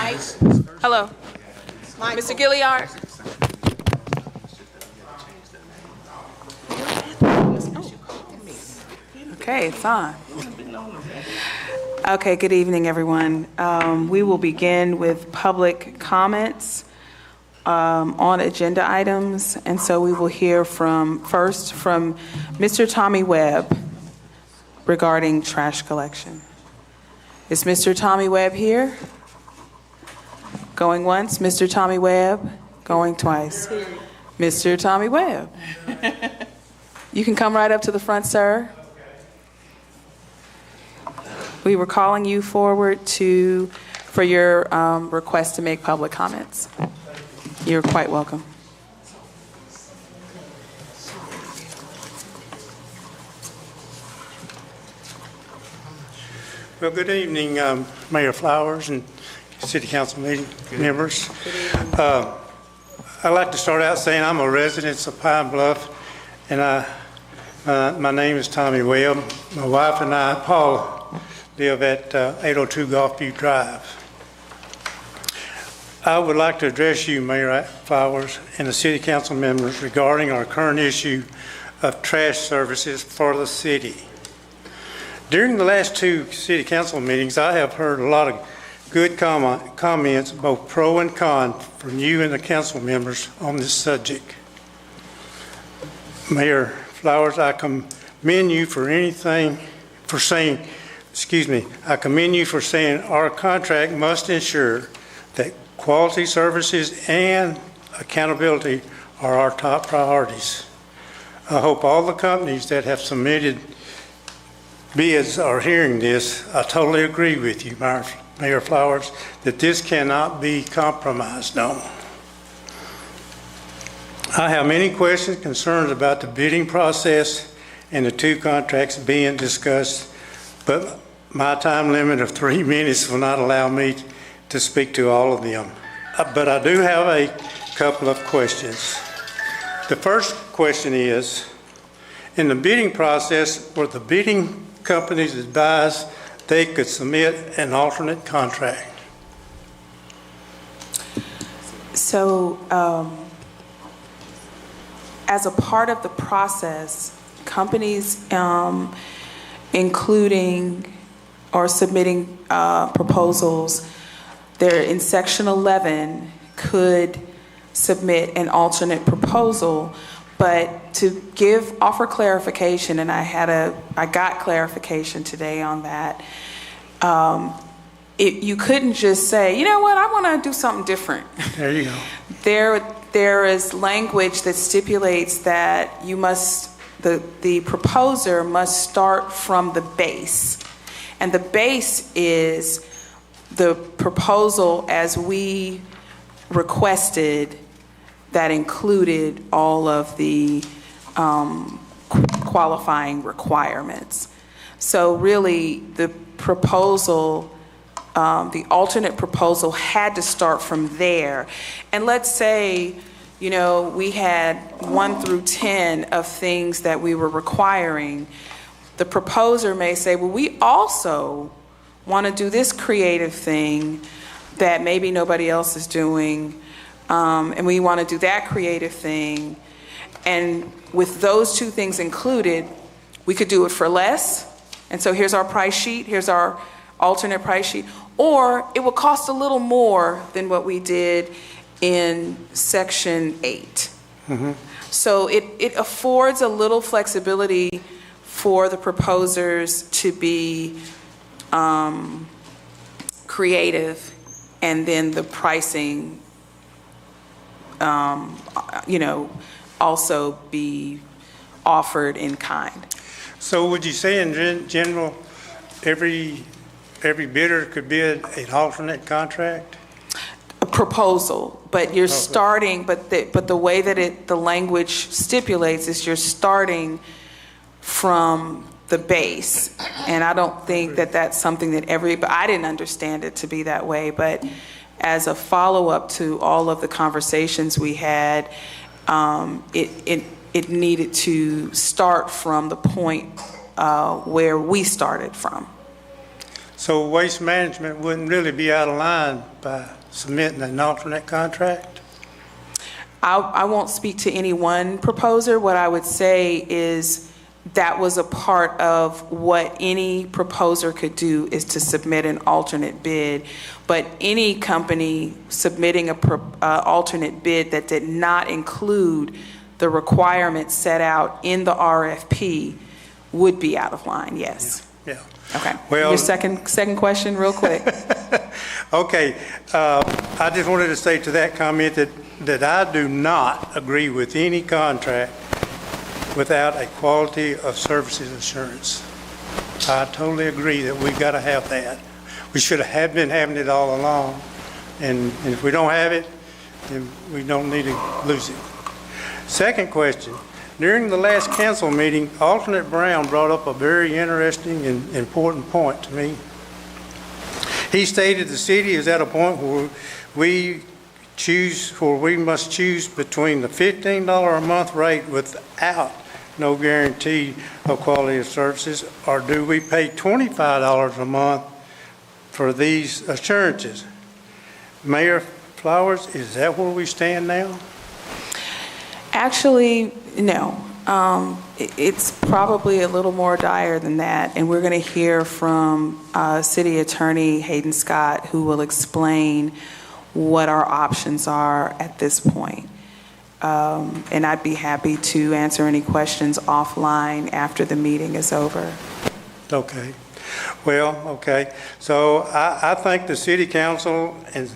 Mike? Hello, Michael? Mr. Gilliard. Okay, it's on. Okay, good evening, everyone. We will begin with public comments on agenda items. And so we will hear first from Mr. Tommy Webb regarding trash collection. Is Mr. Tommy Webb here? Going once. Mr. Tommy Webb? Going twice. Mr. Tommy Webb. You can come right up to the front, sir. We were calling you forward for your request to make public comments. You're quite welcome. Well, good evening, Mayor Flowers and City Council meeting members. I'd like to start out saying I'm a resident of Pine Bluff, and my name is Tommy Webb. My wife and I, Paula, live at 802 Gulfview Drive. I would like to address you, Mayor Flowers, and the City Council members regarding our current issue of trash services for the city. During the last two City Council meetings, I have heard a lot of good comments, both pro and con, from you and the council members on this subject. Mayor Flowers, I commend you for saying our contract must ensure that quality services and accountability are our top priorities. I hope all the companies that have submitted bids are hearing this. I totally agree with you, Mayor Flowers, that this cannot be compromised on. I have many questions, concerns about the bidding process and the two contracts being discussed, but my time limit of 3 minutes will not allow me to speak to all of them. But I do have a couple of questions. The first question is, in the bidding process, were the bidding companies advised they could submit an alternate contract? So, as a part of the process, companies including or submitting proposals, they're in Section 11 could submit an alternate proposal. But to offer clarification, and I got clarification today on that. You couldn't just say, you know what, I want to do something different. There you go. There is language that stipulates that the proposer must start from the base, and the base is the proposal as we requested, that included all of the qualifying requirements. So really, the proposal, the alternate proposal had to start from there. And let's say, we had 1 through 10 of things that we were requiring. The proposer may say, well, we also want to do this creative thing that maybe nobody else is doing. And we want to do that creative thing. And with those two things included, we could do it for less. And so here's our price sheet. Here's our alternate price sheet. Or it will cost a little more than what we did in Section 8. Mm-hmm. So it affords a little flexibility for the proposers to be creative, and then the pricing also be offered in kind. So would you say in general, every bidder could bid an alternate contract? A proposal, but you're starting, but the way that the language stipulates is you're starting from the base. And I don't think that that's something that but I didn't understand it to be that way, but as a follow-up to all of the conversations we had, it needed to start from the point where we started from. So Waste Management wouldn't really be out of line by submitting an alternate contract? I won't speak to any one proposer. What I would say is that was a part of what any proposer could do, is to submit an alternate bid. But any company submitting a alternate bid that did not include the requirements set out in the RFP would be out of line, yes. Yeah. Okay. Well, your second question, real quick. Okay. I just wanted to say to that comment that I do not agree with any contract without a quality of services assurance. I totally agree that we've got to have that. We should have been having it all along. And if we don't have it, then we don't need to lose it. Second question. During the last council meeting, Alternate Brown brought up a very interesting and important point to me. He stated the city is at a point where we must choose between the $15 a month rate without no guarantee of quality of services, or do we pay $25 a month for these assurances? Mayor Flowers, is that where we stand now? Actually, no. It's probably a little more dire than that, and we're going to hear from City Attorney Hayden Scott, who will explain what our options are at this point. And I'd be happy to answer any questions offline after the meeting is over. Okay. Well, okay. So I think the city council and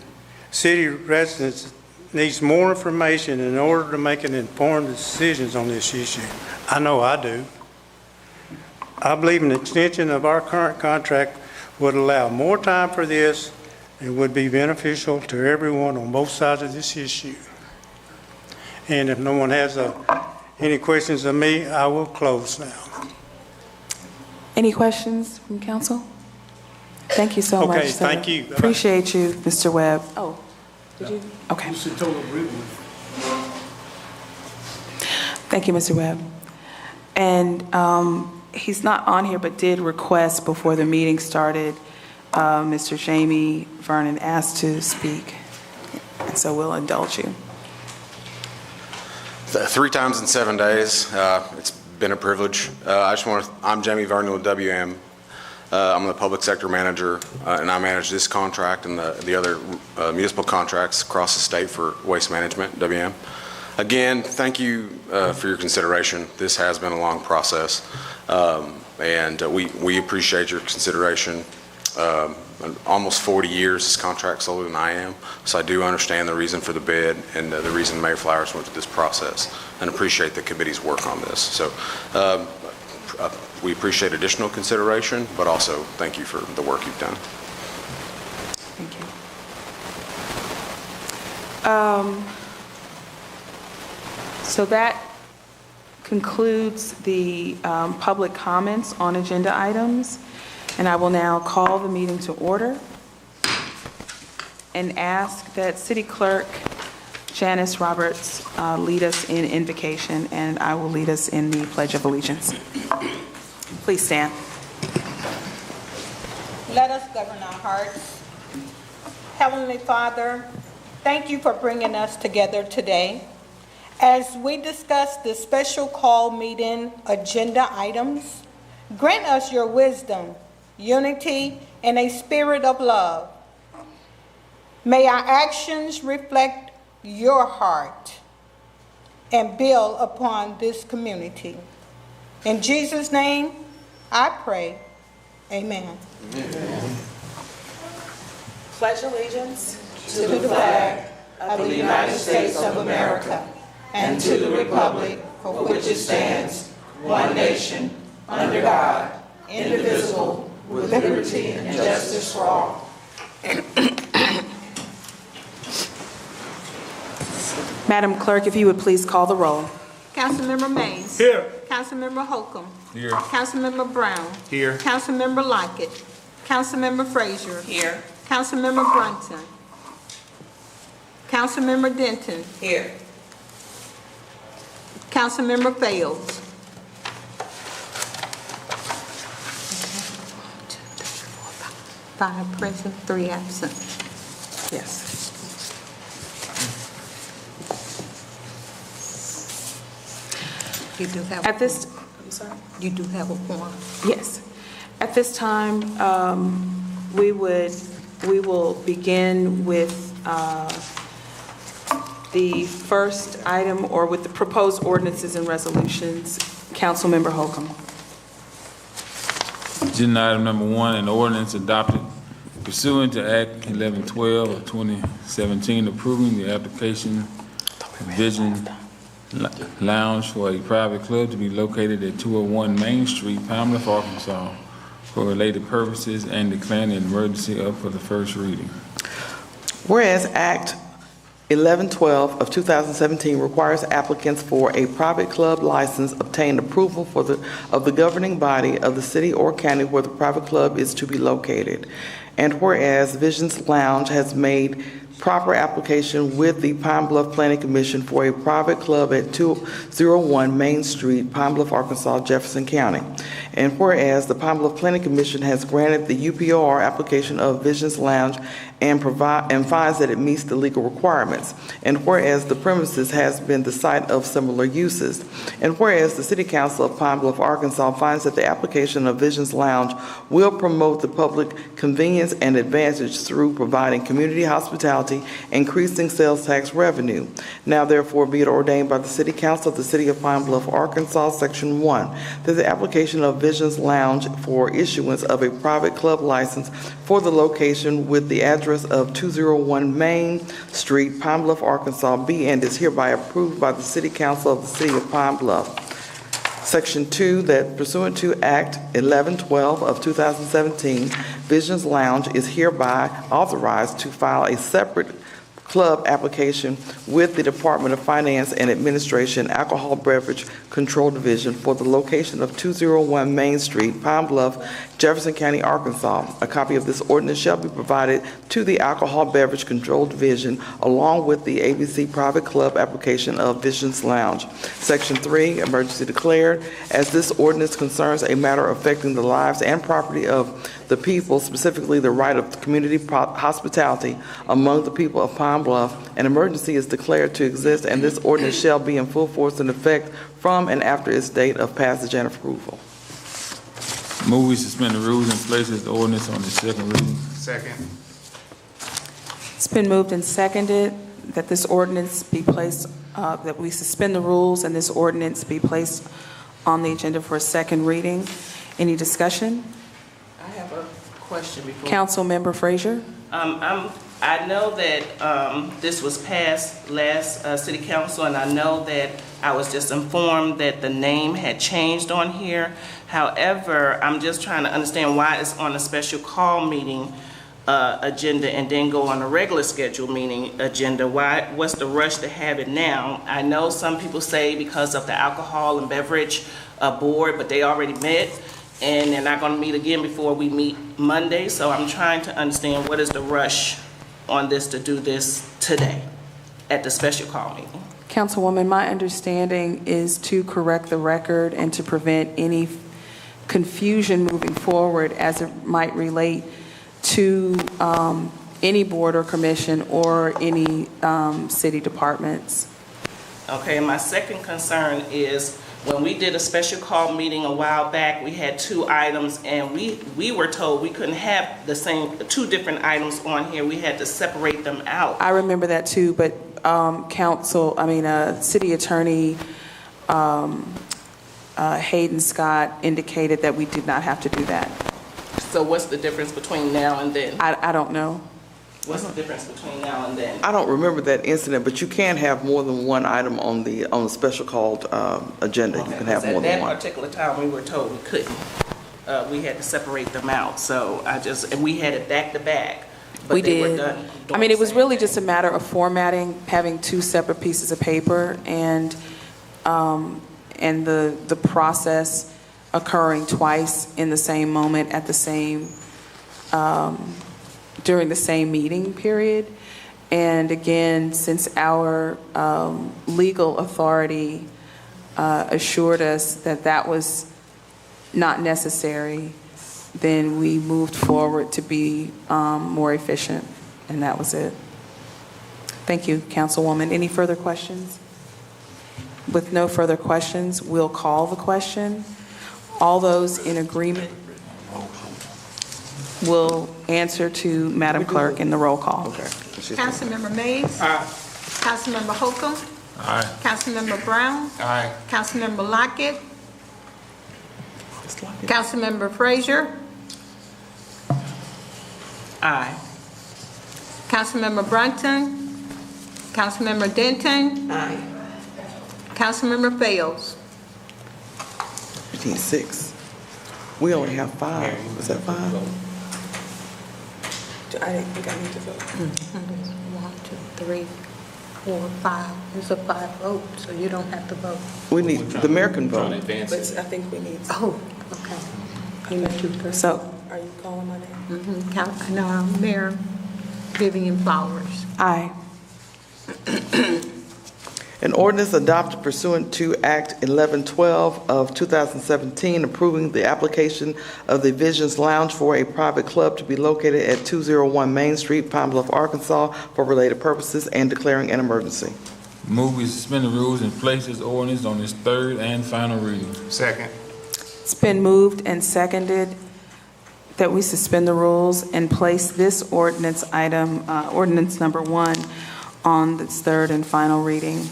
city residents needs more information in order to make an informed decisions on this issue. I know I do. I believe an extension of our current contract would allow more time for this and would be beneficial to everyone on both sides of this issue. And if no one has any questions of me, I will close now. Any questions from council? Thank you so much, Okay, sir. thank you. Appreciate you, Mr. Webb. Oh, did you? Okay. Thank you, Mr. Webb. And he's not on here, but did request before the meeting started, Mr. Jamie Vernon asked to speak. And so we'll indulge you. 3 times in 7 days. It's been a privilege. I'm Jamie Vernon with WM. I'm the public sector manager, and I manage this contract and the other municipal contracts across the state for waste management, WM. Again, thank you for your consideration. This has been a long process, and we appreciate your consideration. Almost 40 years, this contract's older than I am, so I do understand the reason for the bid and the reason Mayor Flowers went through this process, and appreciate the committee's work on this. So we appreciate additional consideration, but also thank you for the work you've done. Thank you. So that concludes the public comments on agenda items. And I will now call the meeting to order and ask that City Clerk Janice Roberts lead us in invocation, and I will lead us in the Pledge of Allegiance. Please stand. Let us govern our hearts. Heavenly Father, thank you for bringing us together today. As we discuss the special call meeting agenda items, grant us your wisdom, unity, and a spirit of love. May our actions reflect your heart and build upon this community. In Jesus' name, I pray. Amen. Amen. Pledge allegiance to the flag of the United States of America and to the republic for which it stands, one nation, under God, indivisible, with liberty and justice for all. Madam Clerk, if you would please call the roll. Councilmember Mays. Here. Councilmember Holcomb. Here. Councilmember Brown. Here. Councilmember Lockett. Councilmember Frazier. Here. Councilmember Brunson. Councilmember Denton. Here. Councilmember Fails. 5 present, 3 absent. Yes. You do have, At this, I'm sorry? you do have a quorum. Yes. At this time, we will begin with the first item, or with the proposed ordinances and resolutions. Councilmember Holcomb. Agenda item number 1, an ordinance adopted pursuant to Act 1112 of 2017, approving the application of Vision Lounge for a private club to be located at 201 Main Street, Pine Bluff, Arkansas, for related purposes, and declaring an emergency up for the first reading. Whereas Act 1112 of 2017 requires applicants for a private club license obtain approval of the governing body of the city or county where the private club is to be located. And whereas Visions Lounge has made proper application with the Pine Bluff Planning Commission for a private club at 201 Main Street, Pine Bluff, Arkansas, Jefferson County. And whereas the Pine Bluff Planning Commission has granted the UPR application of Visions Lounge and finds that it meets the legal requirements. And whereas the premises has been the site of similar uses. And whereas the City Council of Pine Bluff, Arkansas finds that the application of Visions Lounge will promote the public convenience and advantage through providing community hospitality, increasing sales tax revenue. Now therefore be it ordained by the City Council of the City of Pine Bluff, Arkansas, Section 1, that the application of Visions Lounge for issuance of a private club license for the location with the address of 201 Main Street, Pine Bluff, Arkansas, be and is hereby approved by the City Council of the City of Pine Bluff. Section 2, that pursuant to Act 1112 of 2017, Visions Lounge is hereby authorized to file a separate club application with the Department of Finance and Administration Alcohol Beverage Control Division for the location of 201 Main Street, Pine Bluff, Jefferson County, Arkansas. A copy of this ordinance shall be provided to the Alcohol Beverage Control Division along with the ABC private club application of Visions Lounge. Section 3, emergency declared, as this ordinance concerns a matter affecting the lives and property of the people, specifically the right of community hospitality among the people of Pine Bluff. An emergency is declared to exist, and this ordinance shall be in full force and effect from and after its date of passage and approval. Move we suspend the rules and place this ordinance on the second reading. Second. It's been moved and seconded that this ordinance be placed, that we suspend the rules and this ordinance be placed on the agenda for a second reading. Any discussion? I have a question before. Councilmember Frazier? I know that this was passed last city council, and I know that I was just informed that the name had changed on here. However, I'm just trying to understand why it's on a special call meeting agenda and then go on a regular scheduled meeting agenda. What's the rush to have it now? I know some people say because of the alcohol and beverage board, but they already met, and they're not going to meet again before we meet Monday. So I'm trying to understand what is the rush on this to do this today at the special call meeting. Councilwoman, my understanding is to correct the record and to prevent any confusion moving forward as it might relate to any board or commission or any city departments. Okay, and my second concern is when we did a special call meeting a while back, we had 2 items, and we were told we couldn't have the same 2 different items on here. We had to separate them out. I remember that too, but City Attorney Hayden Scott indicated that we did not have to do that. So what's the difference between now and then? I don't know. What's the difference between now and then? I don't remember that incident, but you can have more than one item on the special called agenda. You can have more than At one. that particular time, we were told we couldn't. We had to separate them out. So and we had it back to back. But We they were did. done I mean, it was doing the same really thing. just a matter of formatting, having 2 separate pieces of paper, and the process occurring twice in the same moment at the same, during the same meeting period. And again, since our legal authority assured us that that was not necessary, then we moved forward to be more efficient, and that was it. Thank you, Councilwoman. Any further questions? With no further questions, we'll call the question. All those in agreement will answer to Madam Clerk in the roll call. Councilmember Mays. Aye. Councilmember Holcomb. Aye. Councilmember Brown. Aye. Councilmember Lockett. Councilmember Frazier. Aye. Councilmember Brunson. Councilmember Denton. Aye. Councilmember Fails. We need 6. We only have 5. Is that 5? I didn't think I need to vote. 1, 2, 3, 4, 5. It's a 5 vote, so you don't have to vote. We need, the mayor can vote. But I think we need. Oh, okay. You need 2 thirds. So, are you calling my name? No, Mayor Vivian Flowers. Aye. An ordinance adopted pursuant to Act 1112 of 2017 approving the application of the Visions Lounge for a private club to be located at 201 Main Street, Pine Bluff, Arkansas, for related purposes and declaring an emergency. Move we suspend the rules and place this ordinance on its third and final reading. Second. It's been moved and seconded that we suspend the rules and place this ordinance item, ordinance number 1, on its third and final reading.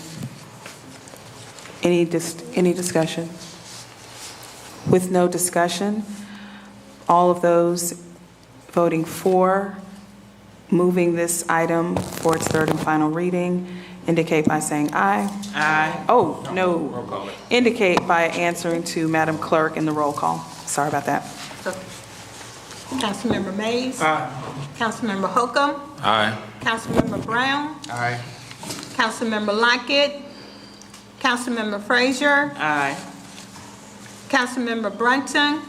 Any discussion? With no discussion, all of those voting for moving this item for its third and final reading indicate by saying aye. Aye. Oh, no. Indicate by answering to Madam Clerk in the roll call. Sorry about that. Councilmember Mays. Aye. Councilmember Holcomb. Aye. Councilmember Brown. Aye. Councilmember Lockett. Councilmember Frazier. Aye. Councilmember Brunson.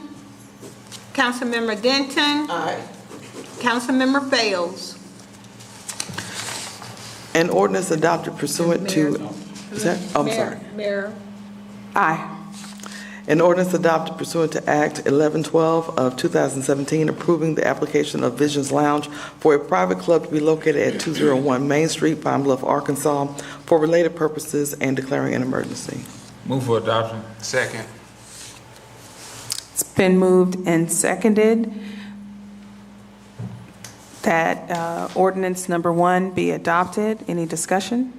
Councilmember Denton. Aye. Councilmember Fails. An ordinance adopted pursuant to, is that, oh, I'm sorry. Mayor. Aye. An ordinance adopted pursuant to Act 1112 of 2017 approving the application of Visions Lounge for a private club to be located at 201 Main Street, Pine Bluff, Arkansas, for related purposes and declaring an emergency. Move for adoption. Second. It's been moved and seconded that ordinance number 1 be adopted. Any discussion?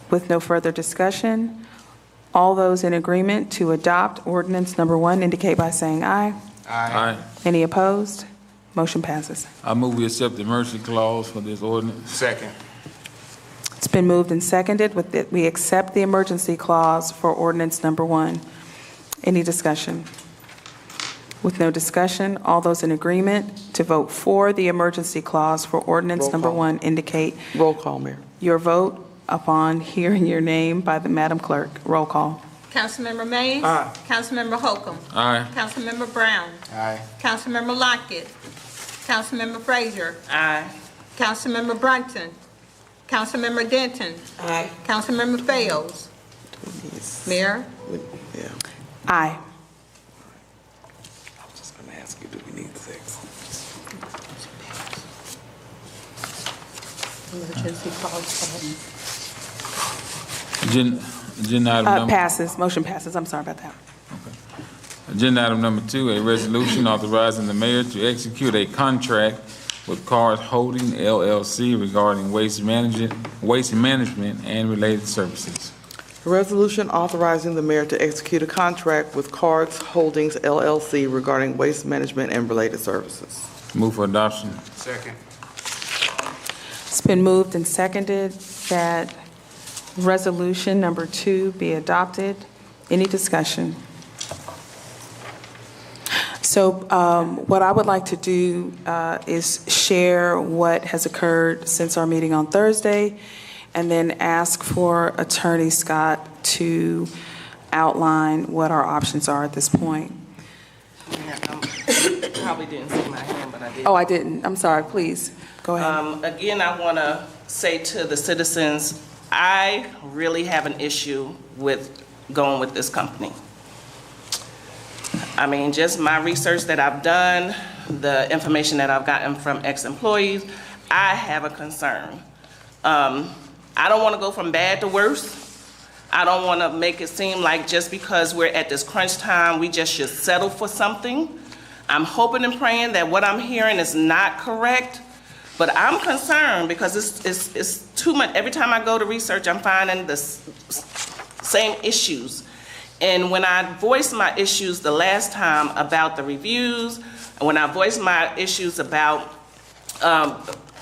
With no further discussion, all those in agreement to adopt ordinance number 1 indicate by saying aye. Aye. Any opposed? Motion passes. I move we accept the emergency clause for this ordinance. Second. It's been moved and seconded with that we accept the emergency clause for ordinance number 1. Any discussion? With no discussion, all those in agreement to vote for the emergency clause for ordinance Roll number call. 1 indicate Roll call, Mayor. your vote upon hearing your name by the Madam Clerk. Roll call. Councilmember Mays. Aye. Councilmember Holcomb. Aye. Councilmember Brown. Aye. Councilmember Lockett. Councilmember Frazier. Aye. Councilmember Brunson. Councilmember Denton. Aye. Councilmember Fails. Mayor. Yeah. Aye. I was just going to ask you, do we need 6? Emergency clause. Agenda item number. Passes. Motion passes. I'm sorry about that. Agenda item number 2, a resolution authorizing the mayor to execute a contract with Cars Holding LLC regarding waste management and related services. A resolution authorizing the mayor to execute a contract with Cards Holdings LLC regarding waste management and related services. Move for adoption. Second. It's been moved and seconded that resolution number 2 be adopted. Any discussion? So what I would like to do is share what has occurred since our meeting on Thursday, and then ask for Attorney Scott to outline what our options are at this point. Probably didn't see my hand, but I did. Oh, I didn't. I'm sorry. Please, go ahead. Again, I want to say to the citizens, I really have an issue with going with this company. I mean, just my research that I've done, the information that I've gotten from ex-employees, I have a concern. I don't want to go from bad to worse. I don't want to make it seem like just because we're at this crunch time, we just should settle for something. I'm hoping and praying that what I'm hearing is not correct, but I'm concerned because it's too much. Every time I go to research, I'm finding the same issues. And when I voiced my issues the last time about the reviews, when I voiced my issues about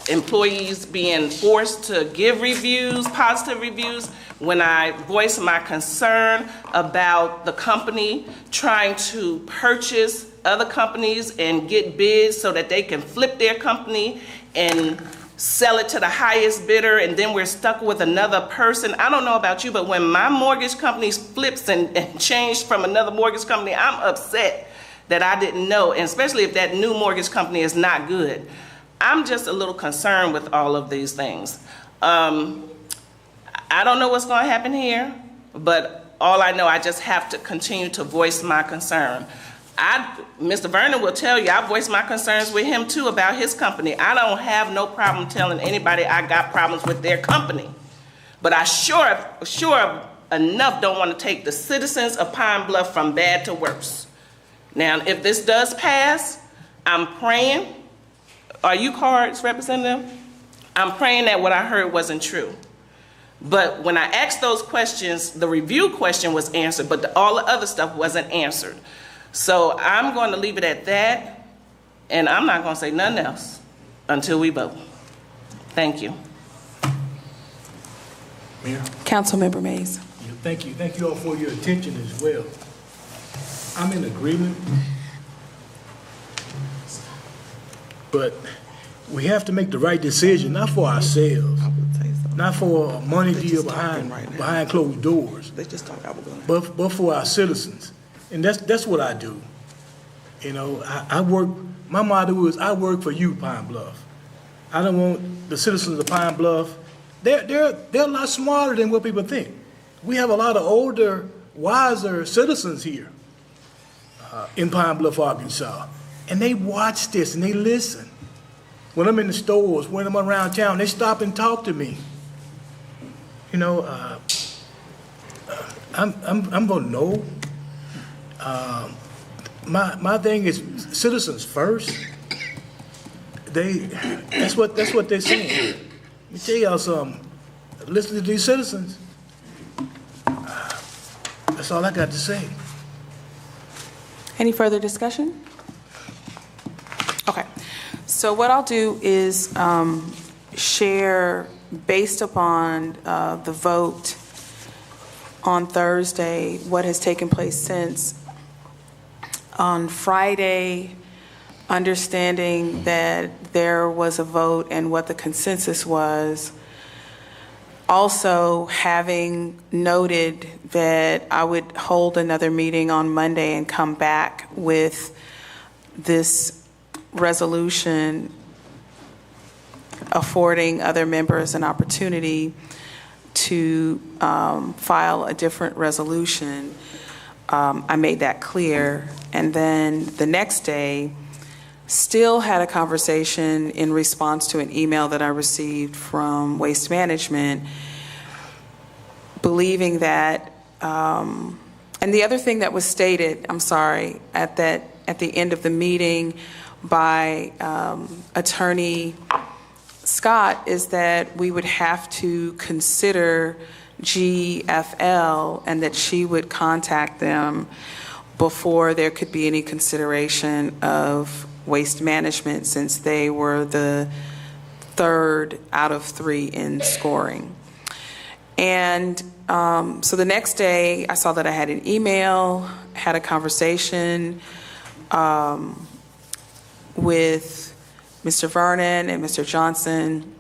employees being forced to give reviews, positive reviews, when I voiced my concern about the company trying to purchase other companies and get bids so that they can flip their company and sell it to the highest bidder, and then we're stuck with another person. I don't know about you, but when my mortgage company flips and changed from another mortgage company, I'm upset that I didn't know, and especially if that new mortgage company is not good. I'm just a little concerned with all of these things. I don't know what's going to happen here, but all I know, I just have to continue to voice my concern. Mr. Vernon will tell you, I voiced my concerns with him too about his company. I don't have no problem telling anybody I got problems with their company. But I sure enough don't want to take the citizens of Pine Bluff from bad to worse. Now, if this does pass, I'm praying. Are you cards, Representative? I'm praying that what I heard wasn't true. But when I asked those questions, the review question was answered, but all the other stuff wasn't answered. So I'm going to leave it at that, and I'm not going to say nothing else until we vote. Thank you. Mayor? Councilmember Mays. Yeah, thank you. Thank you all for your attention as well. I'm in agreement, but we have to make the right decision, not for ourselves, not for a money deal behind closed doors, but for our citizens. And that's what I do. You know, I work, my motto is I work for you, Pine Bluff. I don't want the citizens of Pine Bluff, they're a lot smarter than what people think. We have a lot of older, wiser citizens here in Pine Bluff, Arkansas. And they watch this and they listen. When I'm in the stores, when I'm around town, they stop and talk to me. You know, I'm gonna know. My thing is citizens first. That's what they're saying. Let me tell y'all something. Listen to these citizens. That's all I got to say. Any further discussion? Okay. So what I'll do is share, based upon the vote on Thursday, what has taken place since. On Friday, understanding that there was a vote and what the consensus was, also having noted that I would hold another meeting on Monday and come back with this resolution affording other members an opportunity to file a different resolution. I made that clear. And then the next day, still had a conversation in response to an email that I received from Waste Management, believing that, and the other thing that was stated, I'm sorry, at the end of the meeting by Attorney Scott, is that we would have to consider GFL and that she would contact them before there could be any consideration of Waste Management, since they were the third out of 3 in scoring. And so the next day, I saw that I had an email, had a conversation with Mr. Vernon and Mr. Johnson,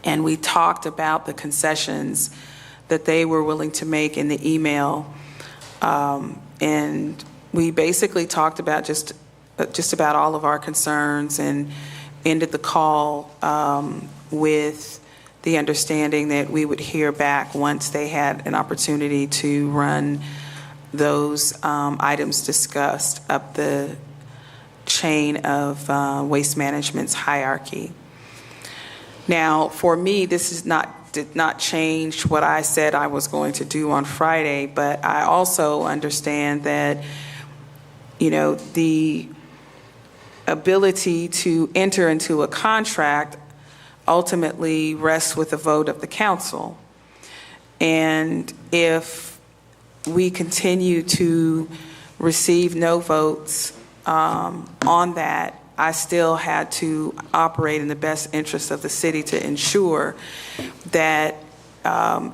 and we talked about the concessions that they were willing to make in the email. And we basically talked about just about all of our concerns, and ended the call with the understanding that we would hear back once they had an opportunity to run those items discussed up the chain of waste management's hierarchy. Now, for me, this did not change what I said I was going to do on Friday, but I also understand that, the ability to enter into a contract ultimately rests with the vote of the council. And if we continue to receive no votes on that, I still had to operate in the best interest of the city to ensure that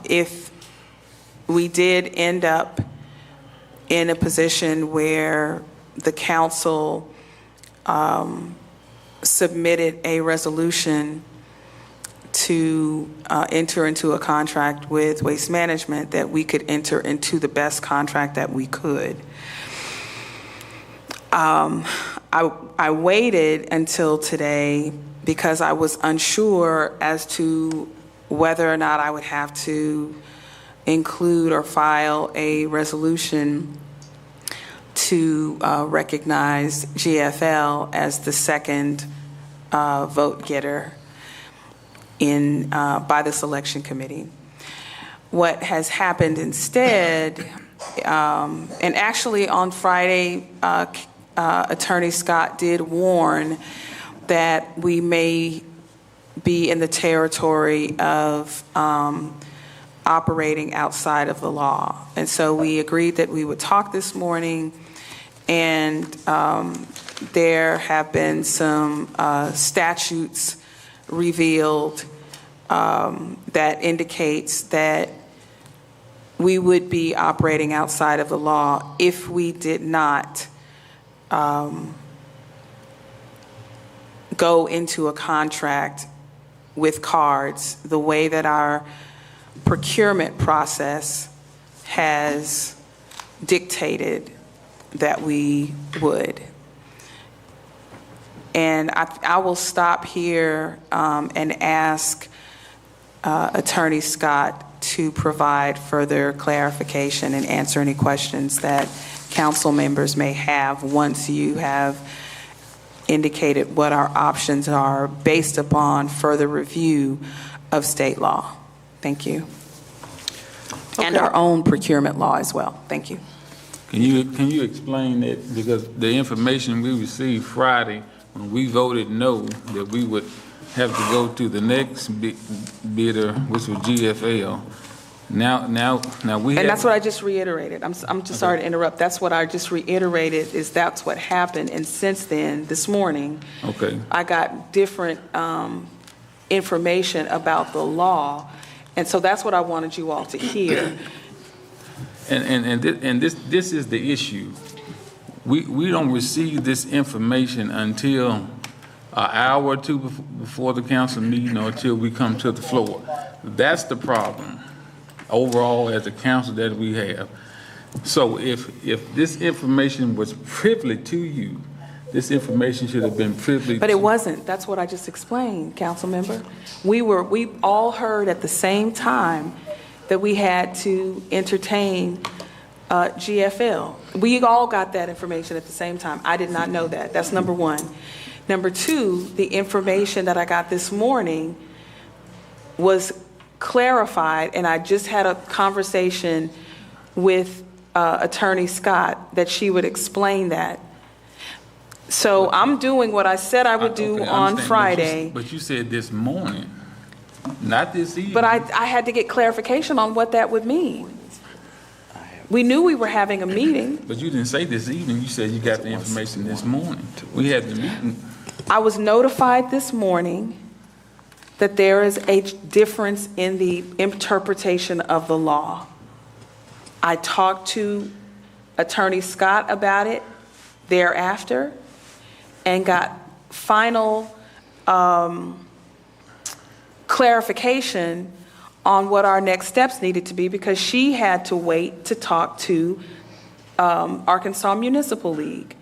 if we did end up in a position where the council submitted a resolution to enter into a contract with Waste Management, that we could enter into the best contract that we could. I waited until today because I was unsure as to whether or not I would have to include or file a resolution to recognize GFL as the second vote getter by the selection committee. What has happened instead, and actually on Friday, Attorney Scott did warn that we may be in the territory of operating outside of the law. And so we agreed that we would talk this morning, and there have been some statutes revealed that indicates that we would be operating outside of the law if we did not go into a contract with cards the way that our procurement process has dictated that we would. And I will stop here and ask Attorney Scott to provide further clarification and answer any questions that council members may have once you have indicated what our options are based upon further review of state law. Thank you. Okay. And our own procurement law as well. Thank you. Can you explain that? Because the information we received Friday, when we voted no, that we would have to go to the next bidder, which was GFL. Now we. And that's what I just reiterated. I'm just sorry to interrupt. That's what I just reiterated. Is that's what happened. And since then, this morning, I got different information about the law, and so that's what I wanted you all to hear. And this is the issue. We don't receive this information until an hour or two before the council meeting, or until we come to the floor. That's the problem overall as a council that we have. So if this information was privileged to you, this information should have been privileged. But it wasn't. That's what I just explained, council member. We all heard at the same time that we had to entertain GFL. We all got that information at the same time. I did not know that. That's number one. Number two, the information that I got this morning was clarified, and I just had a conversation with Attorney Scott that she would explain that. So I'm doing what I said I would do on Friday. But you said this morning, not this evening. But I had to get clarification on what that would mean. We knew we were having a meeting. But you didn't say this evening. You said you got the information this morning. We had the meeting. I was notified this morning that there is a difference in the interpretation of the law. I talked to Attorney Scott about it thereafter and got final clarification on what our next steps needed to be, because she had to wait to talk to Arkansas Municipal League.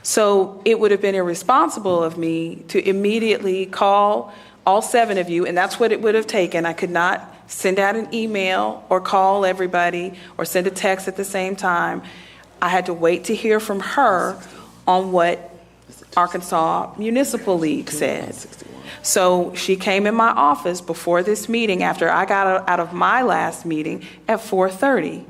So it would have been irresponsible of me to immediately call all 7 of you, and that's what it would have taken. I could not send out an email or call everybody or send a text at the same time. I had to wait to hear from her on what Arkansas Municipal League said. So she came in my office before this meeting after I got out of my last meeting at 4:30.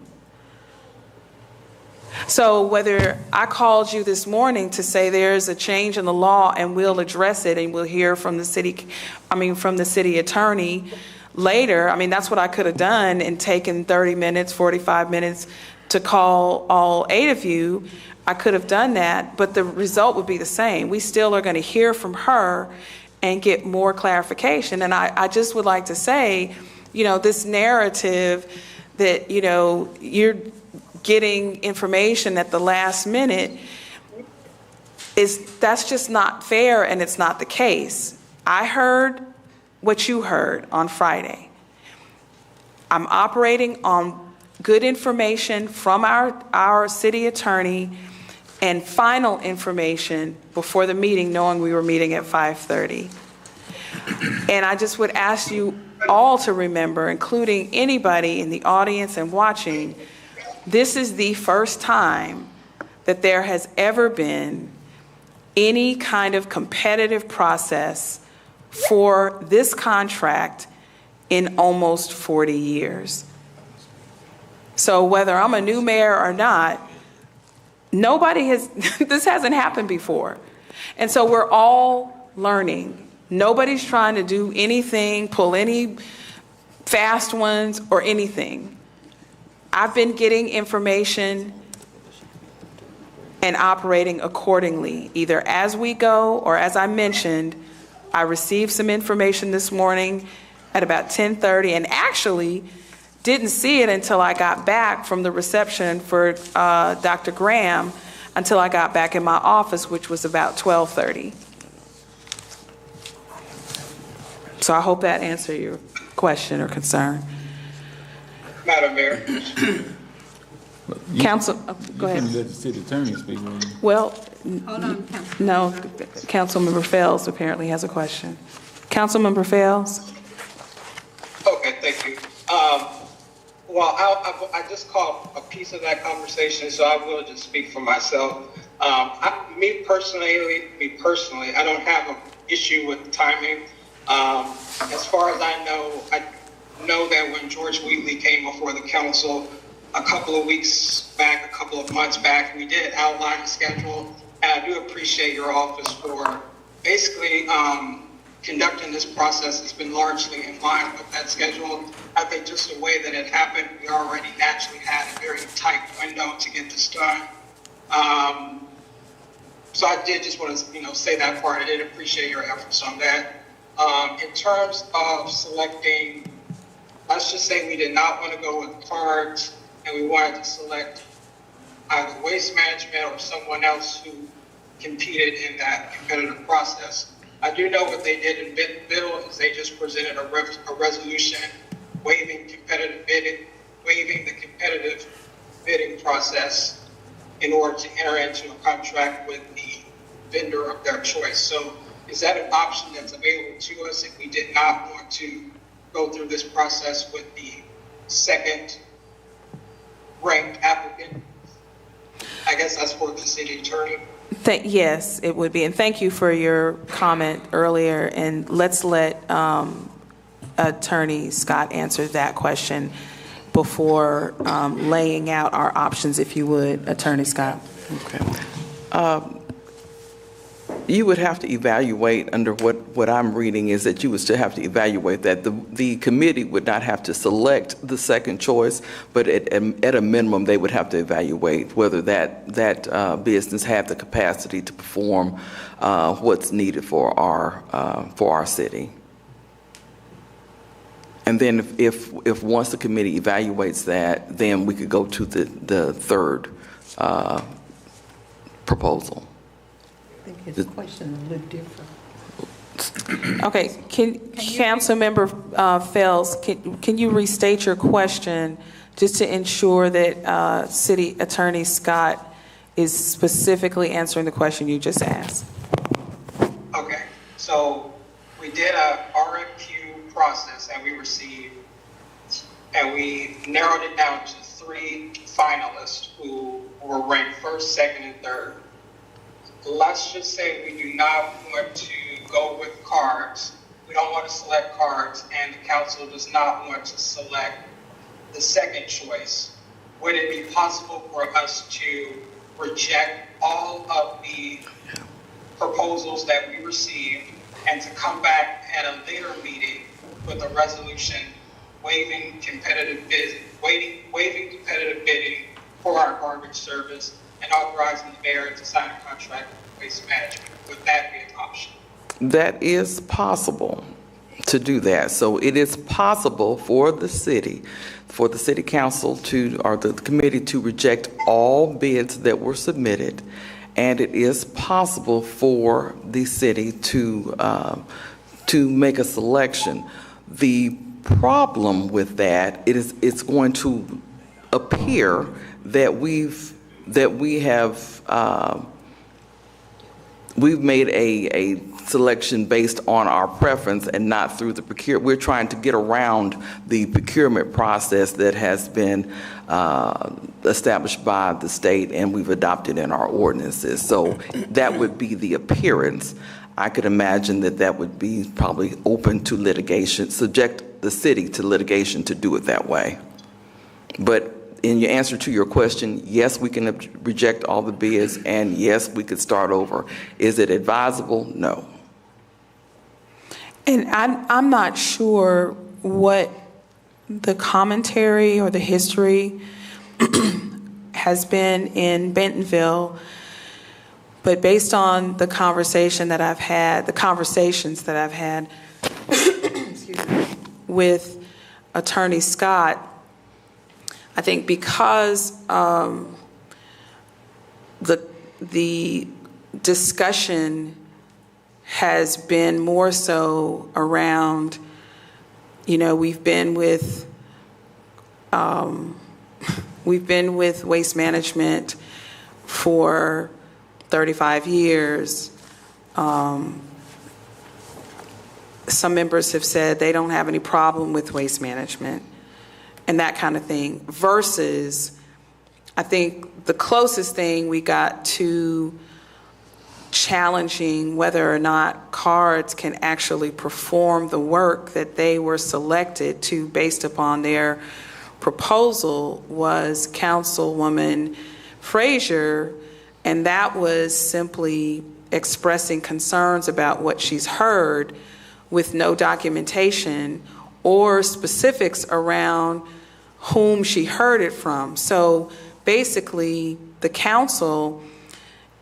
So whether I called you this morning to say there's a change in the law and we'll address it and we'll hear from the city attorney later, that's what I could have done and taken 30 minutes, 45 minutes to call all 8 of you. I could have done that, but the result would be the same. We still are going to hear from her and get more clarification. And I just would like to say, this narrative that, you're getting information at the last minute, that's just not fair, and it's not the case. I heard what you heard on Friday. I'm operating on good information from our city attorney and final information before the meeting, knowing we were meeting at 5:30. And I just would ask you all to remember, including anybody in the audience and watching, this is the first time that there has ever been any kind of competitive process for this contract in almost 40 years. So whether I'm a new mayor or not, this hasn't happened before. And so we're all learning. Nobody's trying to do anything, pull any fast ones or anything. I've been getting information and operating accordingly, either as we go or, as I mentioned, I received some information this morning at about 10:30 and actually didn't see it until I got back from the reception for Dr. Graham, until I got back in my office, which was about 12:30. So I hope that answered your question or concern. Madam Mayor. Council, go ahead. You can let the city attorney speak. Right? Well, Hold on, Councilman. no, Councilmember Fells apparently has a question. Councilmember Fells? Okay, thank you. Well, I just caught a piece of that conversation, so I will just speak for myself. Me personally, I don't have an issue with the timing. As far as I know that when George Wheatley came before the council a couple of months back, we did outline a schedule, and I do appreciate your office for basically conducting this process. Has been largely in line with that schedule. I think just the way that it happened, we already naturally had a very tight window to get this done. So I did just want to, say that part. I did appreciate your efforts on that. In terms of selecting, let's just say we did not want to go with cards and we wanted to select either Waste Management or someone else who competed in that competitive process. I do know what they did in Bill is they just presented a resolution waiving the competitive bidding process in order to enter into a contract with the vendor of their choice. So is that an option that's available to us if we did not want to go through this process with the second ranked applicant? I guess that's for the city attorney. Yes, it would be. And thank you for your comment earlier. And let's let Attorney Scott answer that question before laying out our options, if you would, Attorney Scott. Okay. You would have to evaluate under what I'm reading is that you would still have to evaluate that. The committee would not have to select the second choice, but at a minimum, they would have to evaluate whether that business had the capacity to perform what's needed for our city. And then if once the committee evaluates that, then we could go to the third proposal. I think his question is a little different. Okay, Councilmember Fells, can you restate your question just to ensure that City Attorney Scott is specifically answering the question you just asked? Okay, so we did a RFQ process and we received and we narrowed it down to 3 finalists who were ranked first, second, and third. Let's just say we do not want to go with cards. We don't want to select cards, and the council does not want to select the second choice. Would it be possible for us to reject all of the proposals that we received and to come back at a later meeting with a resolution waiving competitive bidding for our garbage service and authorizing the mayor to sign a contract with waste management? Would that be an option? That is possible to do that. So it is possible for the city council or the committee to reject all bids that were submitted, and it is possible for the city to make a selection. The problem with that it's going to appear that we've made a selection based on our preference and not through the procurement. We're trying to get around the procurement process that has been established by the state and we've adopted in our ordinances. So that would be the appearance. I could imagine that would be probably open to litigation, subject the city to litigation to do it that way. But in your answer to your question, yes, we can reject all the bids, and yes, we could start over. Is it advisable? No. And I'm not sure what the commentary or the history has been in Bentonville, but based on the conversations that I've had excuse me, with Attorney Scott, I think because the discussion has been more so around, we've been with waste management for 35 years. Some members have said they don't have any problem with waste management and that kind of thing, versus I think the closest thing we got to challenging whether or not cards can actually perform the work that they were selected to based upon their proposal was Councilwoman Frazier, and that was simply expressing concerns about what she's heard with no documentation or specifics around whom she heard it from. So basically, the council,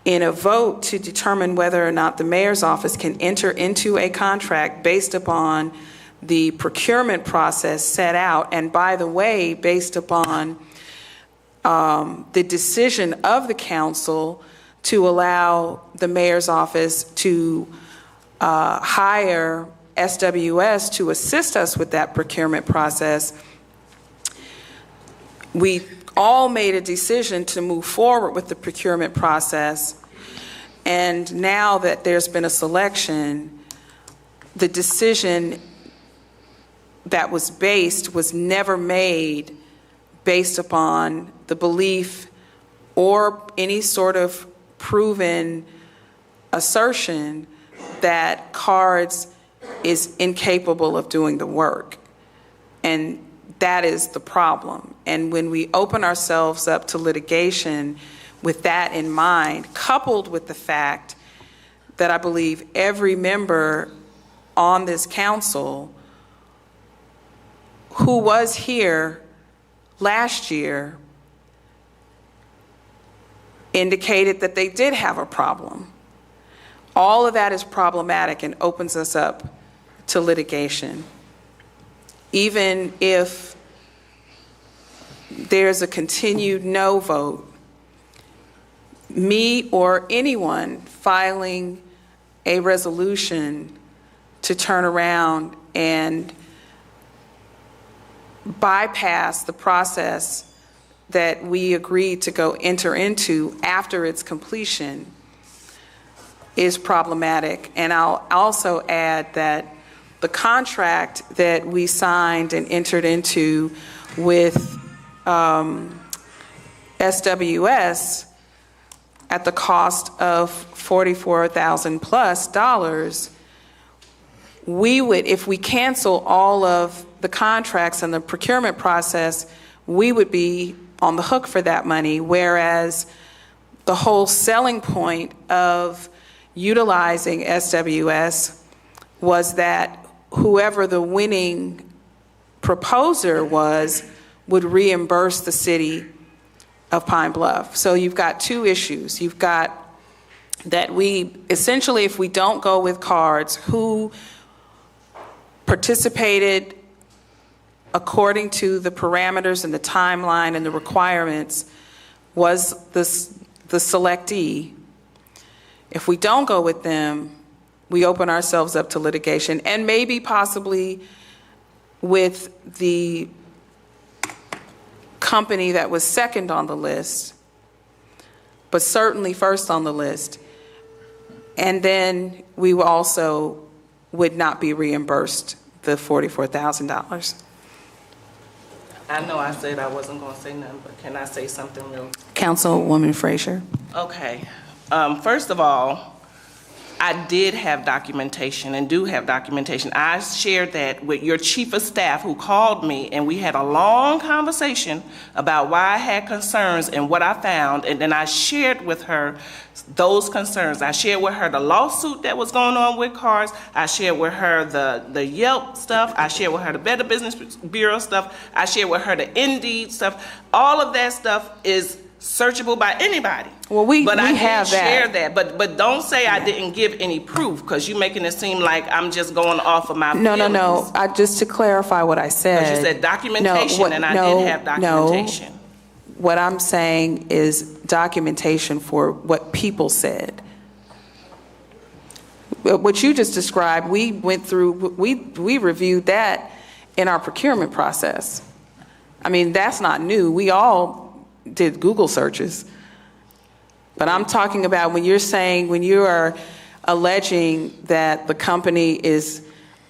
in a vote to determine whether or not the mayor's office can enter into a contract based upon the procurement process set out, and by the way, based upon the decision of the council to allow the mayor's office to hire SWS to assist us with that procurement process, we all made a decision to move forward with the procurement process. And now that there's been a selection, the decision that was never made based upon the belief or any sort of proven assertion that cards is incapable of doing the work. And that is the problem. And when we open ourselves up to litigation with that in mind, coupled with the fact that I believe every member on this council who was here last year indicated that they did have a problem. All of that is problematic and opens us up to litigation. Even if there's a continued no vote, me or anyone filing a resolution to turn around and bypass the process that we agreed to go enter into after its completion is problematic. And I'll also add that the contract that we signed and entered into with SWS at the cost of $44,000 plus dollars, we would, if we cancel all of the contracts and the procurement process, we would be on the hook for that money, whereas the whole selling point of utilizing SWS was that whoever the winning proposer was would reimburse the city of Pine Bluff. So you've got two issues. You've got that we, essentially, if we don't go with cards, who participated according to the parameters and the timeline and the requirements was the selectee. If we don't go with them, we open ourselves up to litigation, and maybe possibly with the company that was second on the list, but certainly first on the list. And then we also would not be reimbursed the $44,000. I know I said I wasn't going to say nothing, but can I say something real? Councilwoman Frazier. Okay. First of all, I did have documentation and do have documentation. I shared that with your chief of staff who called me, and we had a long conversation about why I had concerns and what I found, and then I shared with her those concerns. I shared with her the lawsuit that was going on with cars. I shared with her the Yelp stuff. I shared with her the Better Business Bureau stuff. I shared with her the Indeed stuff. All of that stuff is searchable by anybody. Well, we I have did share that. But don't say I didn't give any proof, because you're making it seem like I'm just going off of my No. feelings. Just to clarify what I said. Because you said documentation, and I did have documentation. What I'm saying is documentation for what people said. What you just described, we went through, we reviewed that in our procurement process. I mean, that's not new. We all did Google searches. But I'm talking about when you're saying, when you are alleging that the company is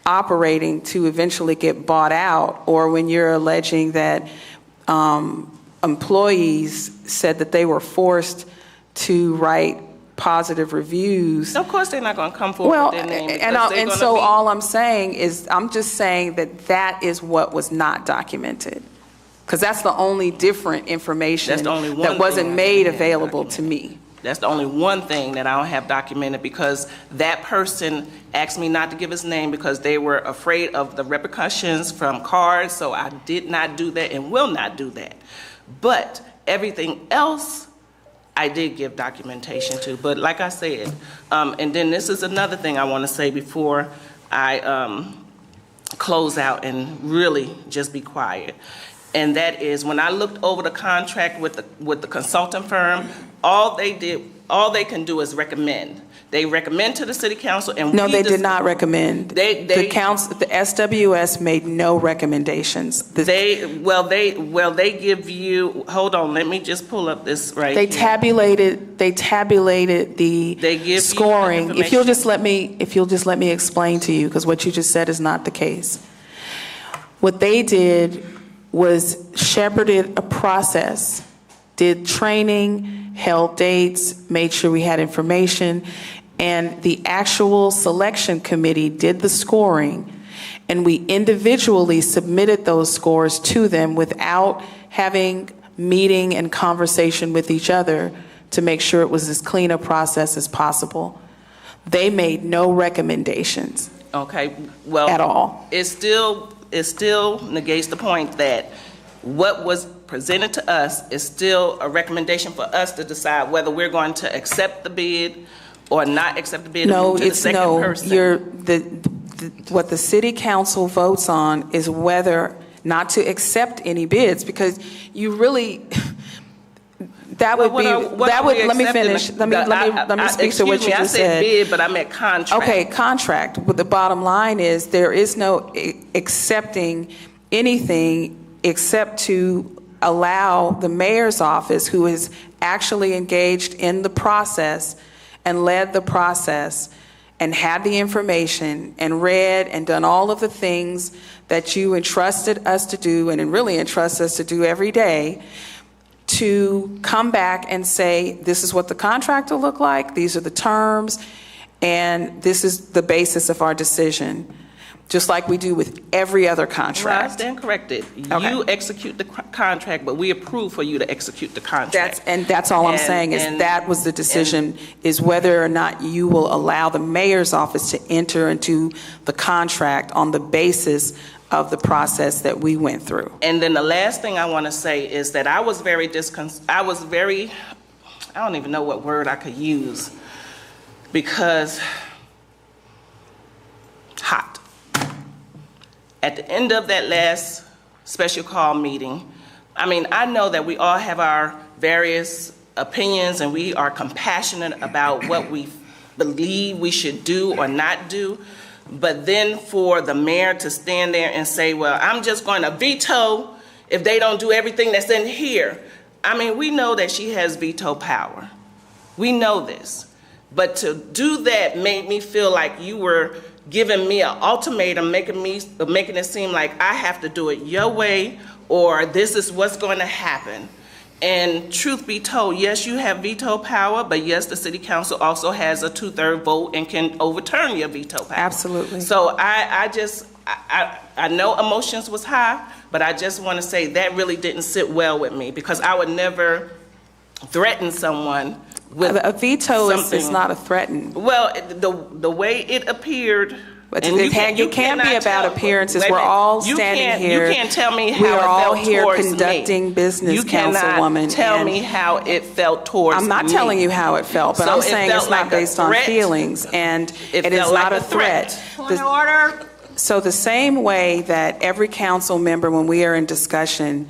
operating to eventually get bought out, or when you're alleging that employees said that they were forced to write positive reviews. Of course, they're not going to come forward with their name. And so all I'm saying is, I'm just saying that that is what was not documented. Because that's the only different information that wasn't made available to me. That's the only one thing that I don't have documented, because that person asked me not to give his name because they were afraid of the repercussions from cards, so I did not do that and will not do that. But everything else, I did give documentation to. But like I said, and then this is another thing I want to say before I close out and really just be quiet. And that is, when I looked over the contract with the consulting firm, all they can do is recommend. They recommend to the city council, and no, they did not recommend. The SWS made no recommendations. They give you. Hold on, let me just pull up this right. They tabulated the scoring. If you'll just let me explain to you, because what you just said is not the case. What they did was shepherded a process, did training, held dates, made sure we had information, and the actual selection committee did the scoring, and we individually submitted those scores to them without having meeting and conversation with each other to make sure it was as clean a process as possible. They made no recommendations. Okay, well, at all. It still negates the point that what was presented to us is still a recommendation for us to decide whether we're going to accept the bid or not accept the bid. No, to the second person. What the city council votes on is whether not to accept any bids, because you really, let me finish. Let me speak to what you just said. I said bid, but I meant contract. Okay, contract. But the bottom line is, there is no accepting anything except to allow the mayor's office, who is actually engaged in the process and led the process and had the information and read and done all of the things that you entrusted us to do, and really entrust us to do every day, to come back and say, this is what the contract will look like, these are the terms, and this is the basis of our decision, just like we do with every other Well, I contract. stand corrected. Okay. You execute the contract, but we approve for you to execute the contract. That's all I'm And- saying, is and- that was the decision, is whether or not you will allow the mayor's office to enter into the contract on the basis of the process that we went through. And then the last thing I want to say is that I was very, I don't even know what word I could use, because hot. At the end of that last special call meeting, I mean, I know that we all have our various opinions and we are compassionate about what we believe we should do or not do. But then for the mayor to stand there and say, well, I'm just going to veto if they don't do everything that's in here. I mean, we know that she has veto power. We know this. But to do that made me feel like you were giving me an ultimatum, making it seem like I have to do it your way, or this is what's going to happen. And truth be told, yes, you have veto power, but yes, the city council also has a 2/3 vote and can overturn your veto power. Absolutely. So I know emotions was high, but I just want to say that really didn't sit well with me, because I would never threaten someone with A veto is something. not a threaten. Well, the way it appeared. But and it can't be cannot about tell- appearances. wait a We're minute. all You standing can't- here. You can't tell me how We it are all felt here towards conducting me. business, You cannot Councilwoman, tell and me how it felt towards me. I'm not telling you how it felt, but So I'm it saying felt it's not like a based on threat. feelings, and It it is felt not like a a threat. threat. Point of order. So the same way that every council member, when we are in discussion,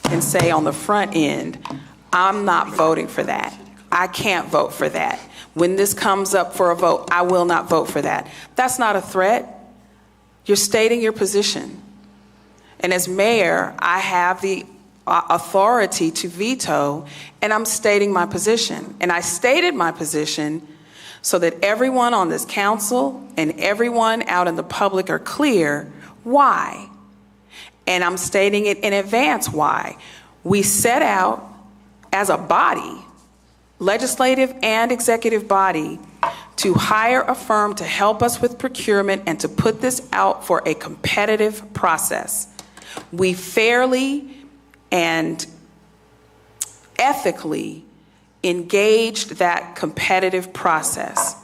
can say on the front end, I'm not voting for that. I can't vote for that. When this comes up for a vote, I will not vote for that. That's not a threat. You're stating your position. And as mayor, I have the authority to veto, and I'm stating my position. And I stated my position so that everyone on this council and everyone out in the public are clear why. And I'm stating it in advance why. We set out as a body, legislative and executive body, to hire a firm to help us with procurement and to put this out for a competitive process. We fairly and ethically engaged that competitive process.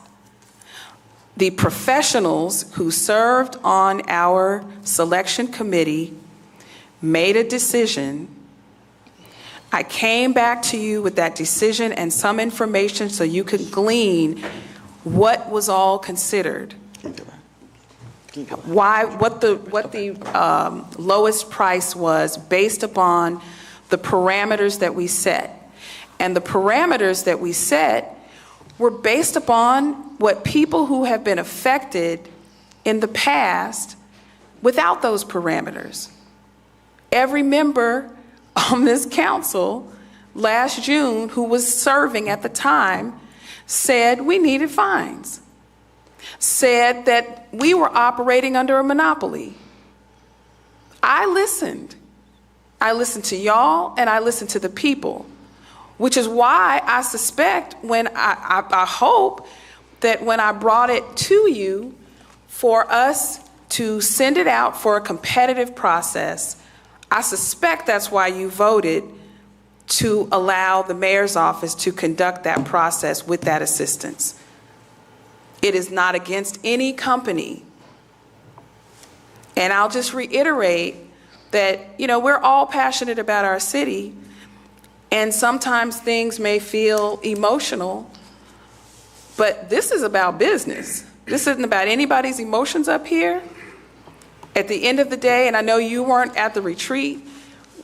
The professionals who served on our selection committee made a decision. I came back to you with that decision and some information so you could glean what was all considered. What the lowest price was based upon the parameters that we set. And the parameters that we set were based upon what people who have been affected in the past without those parameters. Every member on this council last June who was serving at the time said we needed fines, said that we were operating under a monopoly. I listened. I listened to y'all and I listened to the people, which is why I suspect I hope that when I brought it to you for us to send it out for a competitive process, I suspect that's why you voted to allow the mayor's office to conduct that process with that assistance. It is not against any company. And I'll just reiterate that, we're all passionate about our city, and sometimes things may feel emotional, but this is about business. This isn't about anybody's emotions up here. At the end of the day, and I know you weren't at the retreat,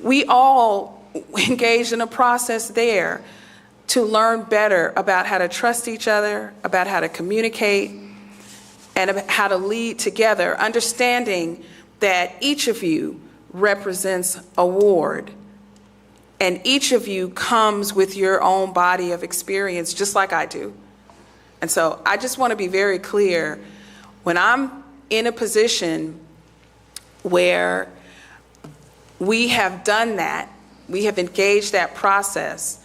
we all engaged in a process there to learn better about how to trust each other, about how to communicate, and about how to lead together, understanding that each of you represents a ward, and each of you comes with your own body of experience, just like I do. And so I just want to be very clear, when I'm in a position where we have done that. We have engaged that process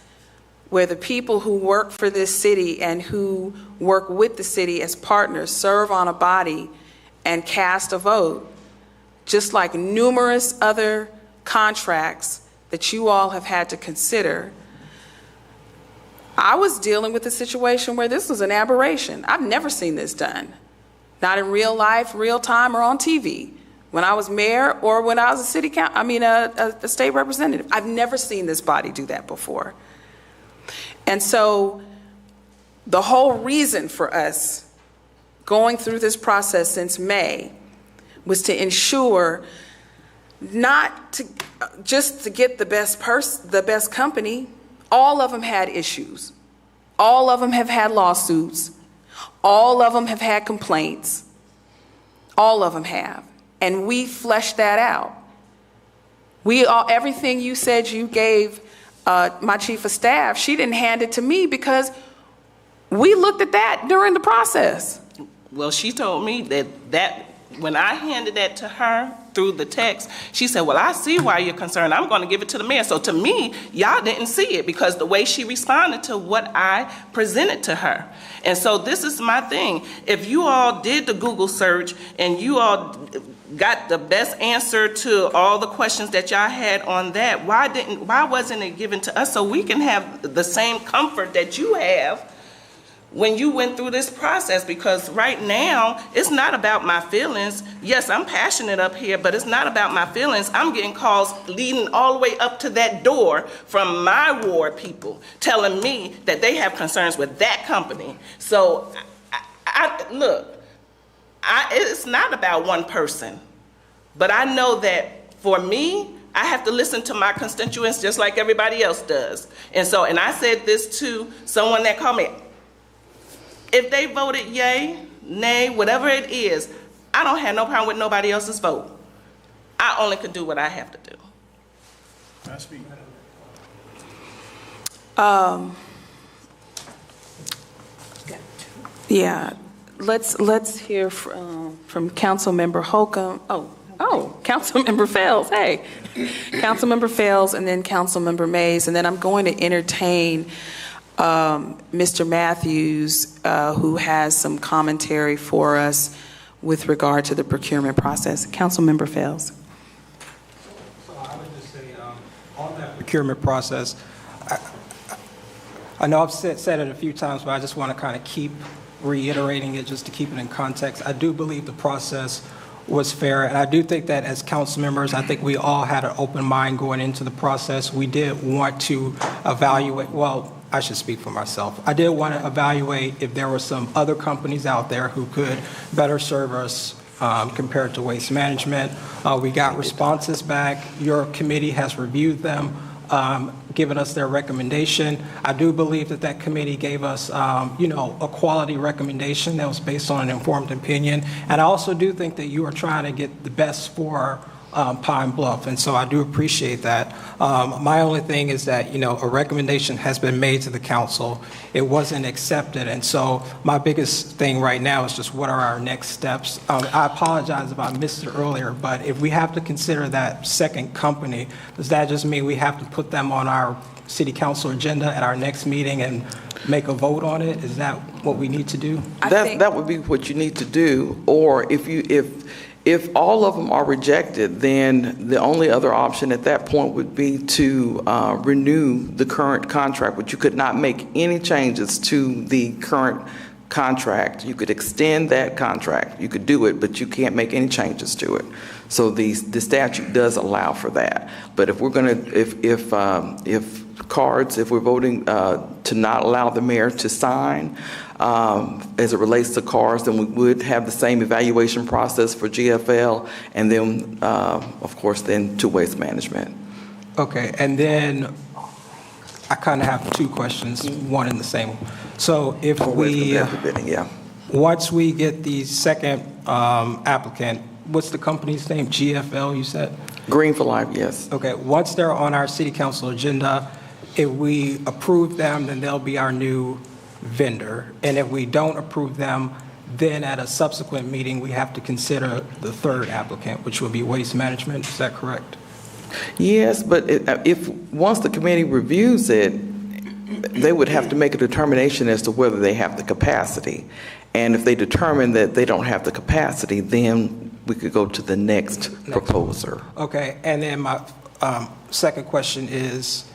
where the people who work for this city and who work with the city as partners serve on a body and cast a vote, just like numerous other contracts that you all have had to consider. I was dealing with a situation where this was an aberration. I've never seen this done. Not in real life, real time, or on TV. When I was mayor or when I was a state representative. I've never seen this body do that before. And so the whole reason for us going through this process since May was to ensure not to just to get the best company. All of them had issues. All of them have had lawsuits. All of them have had complaints. All of them have. And we fleshed that out. Everything you said you gave my chief of staff, she didn't hand it to me because we looked at that during the process. Well, she told me that when I handed that to her through the text, she said, well, I see why you're concerned. I'm going to give it to the mayor. So to me, y'all didn't see it because the way she responded to what I presented to her. And so this is my thing. If you all did the Google search and you all got the best answer to all the questions that y'all had on that, why wasn't it given to us so we can have the same comfort that you have when you went through this process? Because right now, it's not about my feelings. Yes, I'm passionate up here, but it's not about my feelings. I'm getting calls leading all the way up to that door from my ward people telling me that they have concerns with that company. So, it's not about one person. But I know that for me, I have to listen to my constituents just like everybody else does. And I said this to someone that called me. If they voted yay, nay, whatever it is, I don't have no problem with nobody else's vote. I only can do what I have to do. I speak. Yeah, let's hear from Councilmember Holcomb. Councilmember Fells. Hey, Councilmember Fells, and then Councilmember Mays, and then I'm going to entertain Mr. Matthews, who has some commentary for us with regard to the procurement process. Councilmember Fells. So I would just say on that procurement process, I know I've said it a few times, but I just want to kind of keep reiterating it just to keep it in context. I do believe the process was fair, and I do think that as council members, I think we all had an open mind going into the process. We did want to evaluate, well, I should speak for myself. I did want to evaluate if there were some other companies out there who could better serve us compared to Waste Management. We got responses back. Your committee has reviewed them, given us their recommendation. I do believe that that committee gave us, a quality recommendation that was based on an informed opinion. And I also do think that you are trying to get the best for Pine Bluff, and so I do appreciate that. My only thing is that, a recommendation has been made to the council. It wasn't accepted, and so my biggest thing right now is just what are our next steps. I apologize if I missed it earlier, but if we have to consider that second company, does that just mean we have to put them on our city council agenda at our next meeting and make a vote on it? Is that what we need to do? That would be what you need to do, or if all of them are rejected, then the only other option at that point would be to renew the current contract, but you could not make any changes to the current contract. You could extend that contract. You could do it, but you can't make any changes to it. So the statute does allow for that. But if we're going to, if we're voting to not allow the mayor to sign, as it relates to cars, then we would have the same evaluation process for GFL, and then, of course, then to Waste Management. Okay, and then I kind of have two questions, one in the same. So if once we get the second applicant, what's the company's name? GFL, you said? Green for Life, yes. Okay, once they're on our city council agenda, if we approve them, then they'll be our new vendor. And if we don't approve them, then at a subsequent meeting, we have to consider the third applicant, which would be Waste Management. Is that correct? Yes, but once the committee reviews it, they would have to make a determination as to whether they have the capacity. And if they determine that they don't have the capacity, then we could go to the next proposer. Okay, and then my second question is,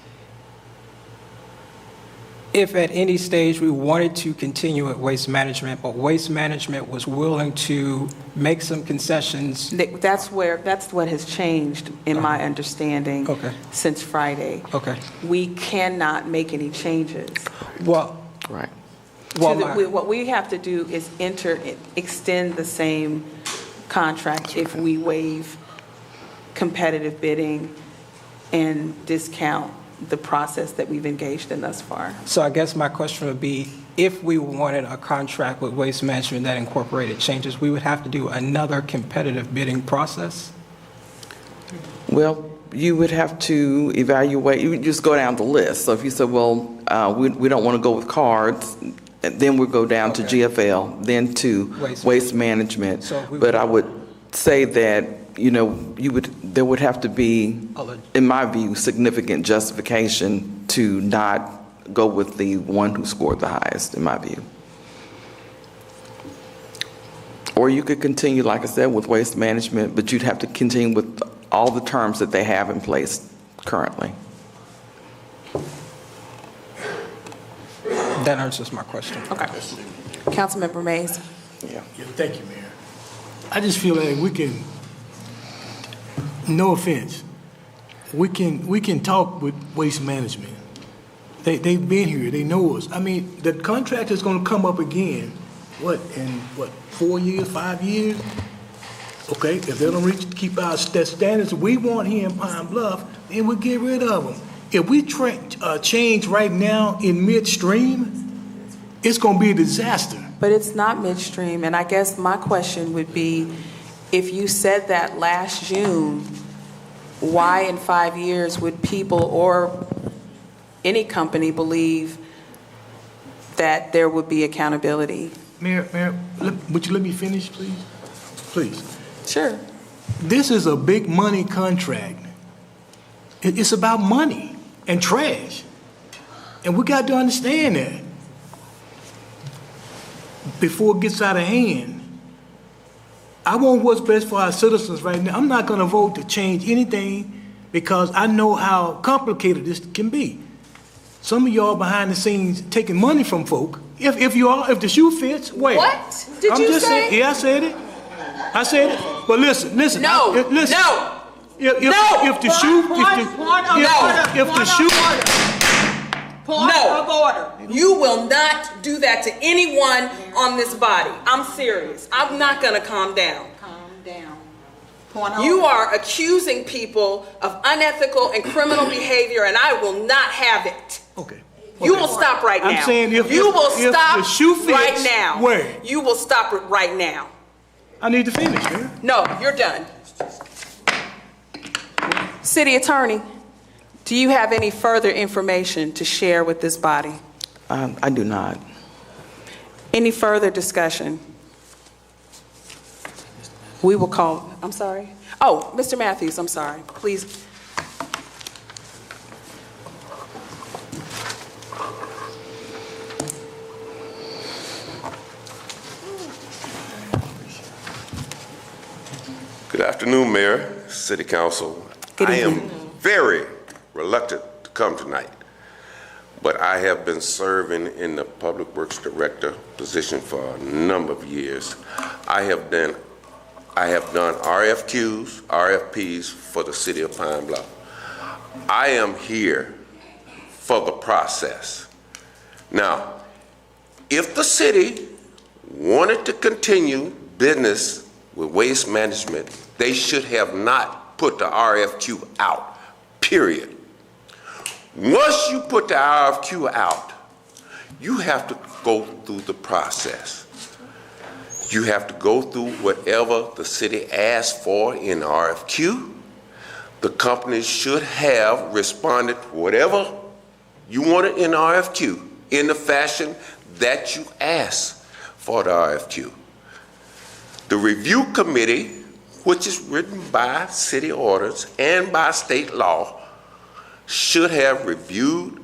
if at any stage we wanted to continue at Waste Management, but Waste Management was willing to make some concessions. That's what has changed in my understanding since Friday. Okay. We cannot make any changes. Well, right. Well, what we have to do is extend the same contract if we waive competitive bidding and discount the process that we've engaged in thus far. So I guess my question would be, if we wanted a contract with Waste Management that incorporated changes, we would have to do another competitive bidding process? Well, you would have to evaluate, you would just go down the list. So if you said, well, we don't want to go with cards, then we'll go down to GFL, then to Waste Management. But I would say that, there would have to be, in my view, significant justification to not go with the one who scored the highest, in my view. Or you could continue, like I said, with Waste Management, but you'd have to continue with all the terms that they have in place currently. That answers my question. Okay. Councilmember Mays. Yeah, thank you, Mayor. I just feel like we can, no offense, we can talk with Waste Management. They've been here, they know us. I mean, the contract is gonna come up again, in 4 years, 5 years? Okay, if they don't keep our standards we want here in Pine Bluff, then we'll get rid of them. If we change right now in midstream, it's gonna be a disaster. But it's not midstream, and I guess my question would be, if you said that last June, why in 5 years would people or any company believe that there would be accountability? Mayor, would you let me finish, please? Please. Sure. This is a big money contract. It's about money and trash. And we got to understand that before it gets out of hand. I want what's best for our citizens right now. I'm not going to vote to change anything because I know how complicated this can be. Some of y'all behind the scenes taking money from folk. If the shoe fits, wait. What did you say? Yeah, I said it. But listen. No. Listen. No. If the shoe, Point of order. You will not do that to anyone on this body. I'm serious. I'm not going to calm down. Calm down. You are accusing people of unethical and criminal behavior, and I will not have it. Okay. You will stop right now. I'm saying if stop the shoe fits, right now. Where? You will stop it right now. I need to finish, man. No, you're done. City Attorney, do you have any further information to share with this body? I do not. Any further discussion? We will call, I'm sorry. Oh, Mr. Matthews, I'm sorry. Please. Good afternoon, Mayor, City Council. Good I evening. am very reluctant to come tonight, but I have been serving in the Public Works Director position for a number of years. I have done RFQs, RFPs for the City of Pine Bluff. I am here for the process. Now, if the city wanted to continue business with Waste Management, they should have not put the RFQ out, period. Once you put the RFQ out, you have to go through the process. You have to go through whatever the city asked for in the RFQ. The company should have responded to whatever you wanted in the RFQ in the fashion that you asked for the RFQ. The review committee, which is written by city orders and by state law, should have reviewed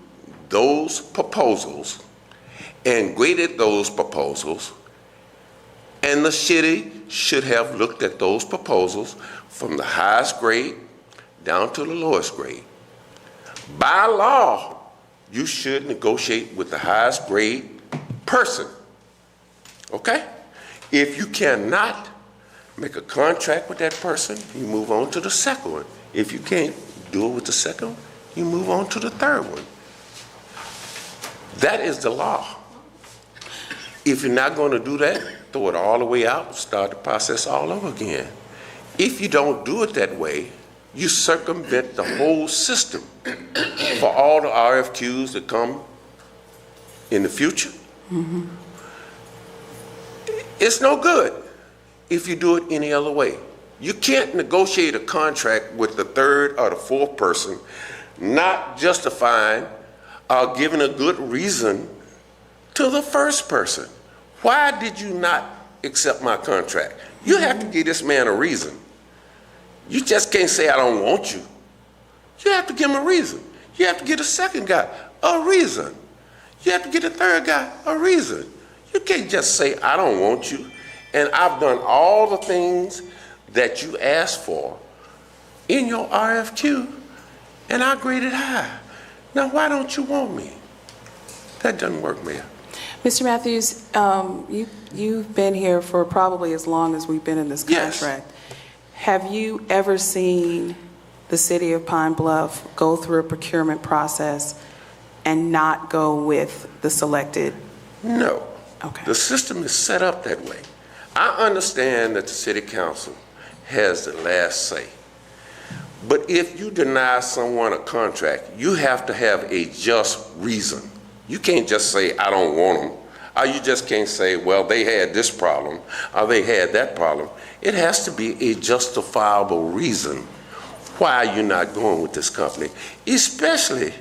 those proposals and graded those proposals, and the city should have looked at those proposals from the highest grade down to the lowest grade. By law, you should negotiate with the highest grade person, okay? If you cannot make a contract with that person, you move on to the second one. If you can't do it with the second one, you move on to the third one. That is the law. If you're not going to do that, throw it all the way out, start the process all over again. If you don't do it that way, you circumvent the whole system for all the RFQs that come in the future. Mm-hmm. It's no good if you do it any other way. You can't negotiate a contract with the third or the fourth person, not justifying or giving a good reason to the first person. Why did you not accept my contract? You have to give this man a reason. You just can't say, I don't want you. You have to give him a reason. You have to give the second guy a reason. You have to give the third guy a reason. You can't just say, I don't want you, and I've done all the things that you asked for in your RFQ, and I graded high. Now, why don't you want me? That doesn't work, Mayor. Mr. Matthews, you've been here for probably as long as we've been in this contract. Yes. Have you ever seen the city of Pine Bluff go through a procurement process and not go with the selected? No. Okay. The system is set up that way. I understand that the city council has the last say. But if you deny someone a contract, you have to have a just reason. You can't just say, I don't want them. Or you just can't say, well, they had this problem, or they had that problem. It has to be a justifiable reason why you're not going with this company, especially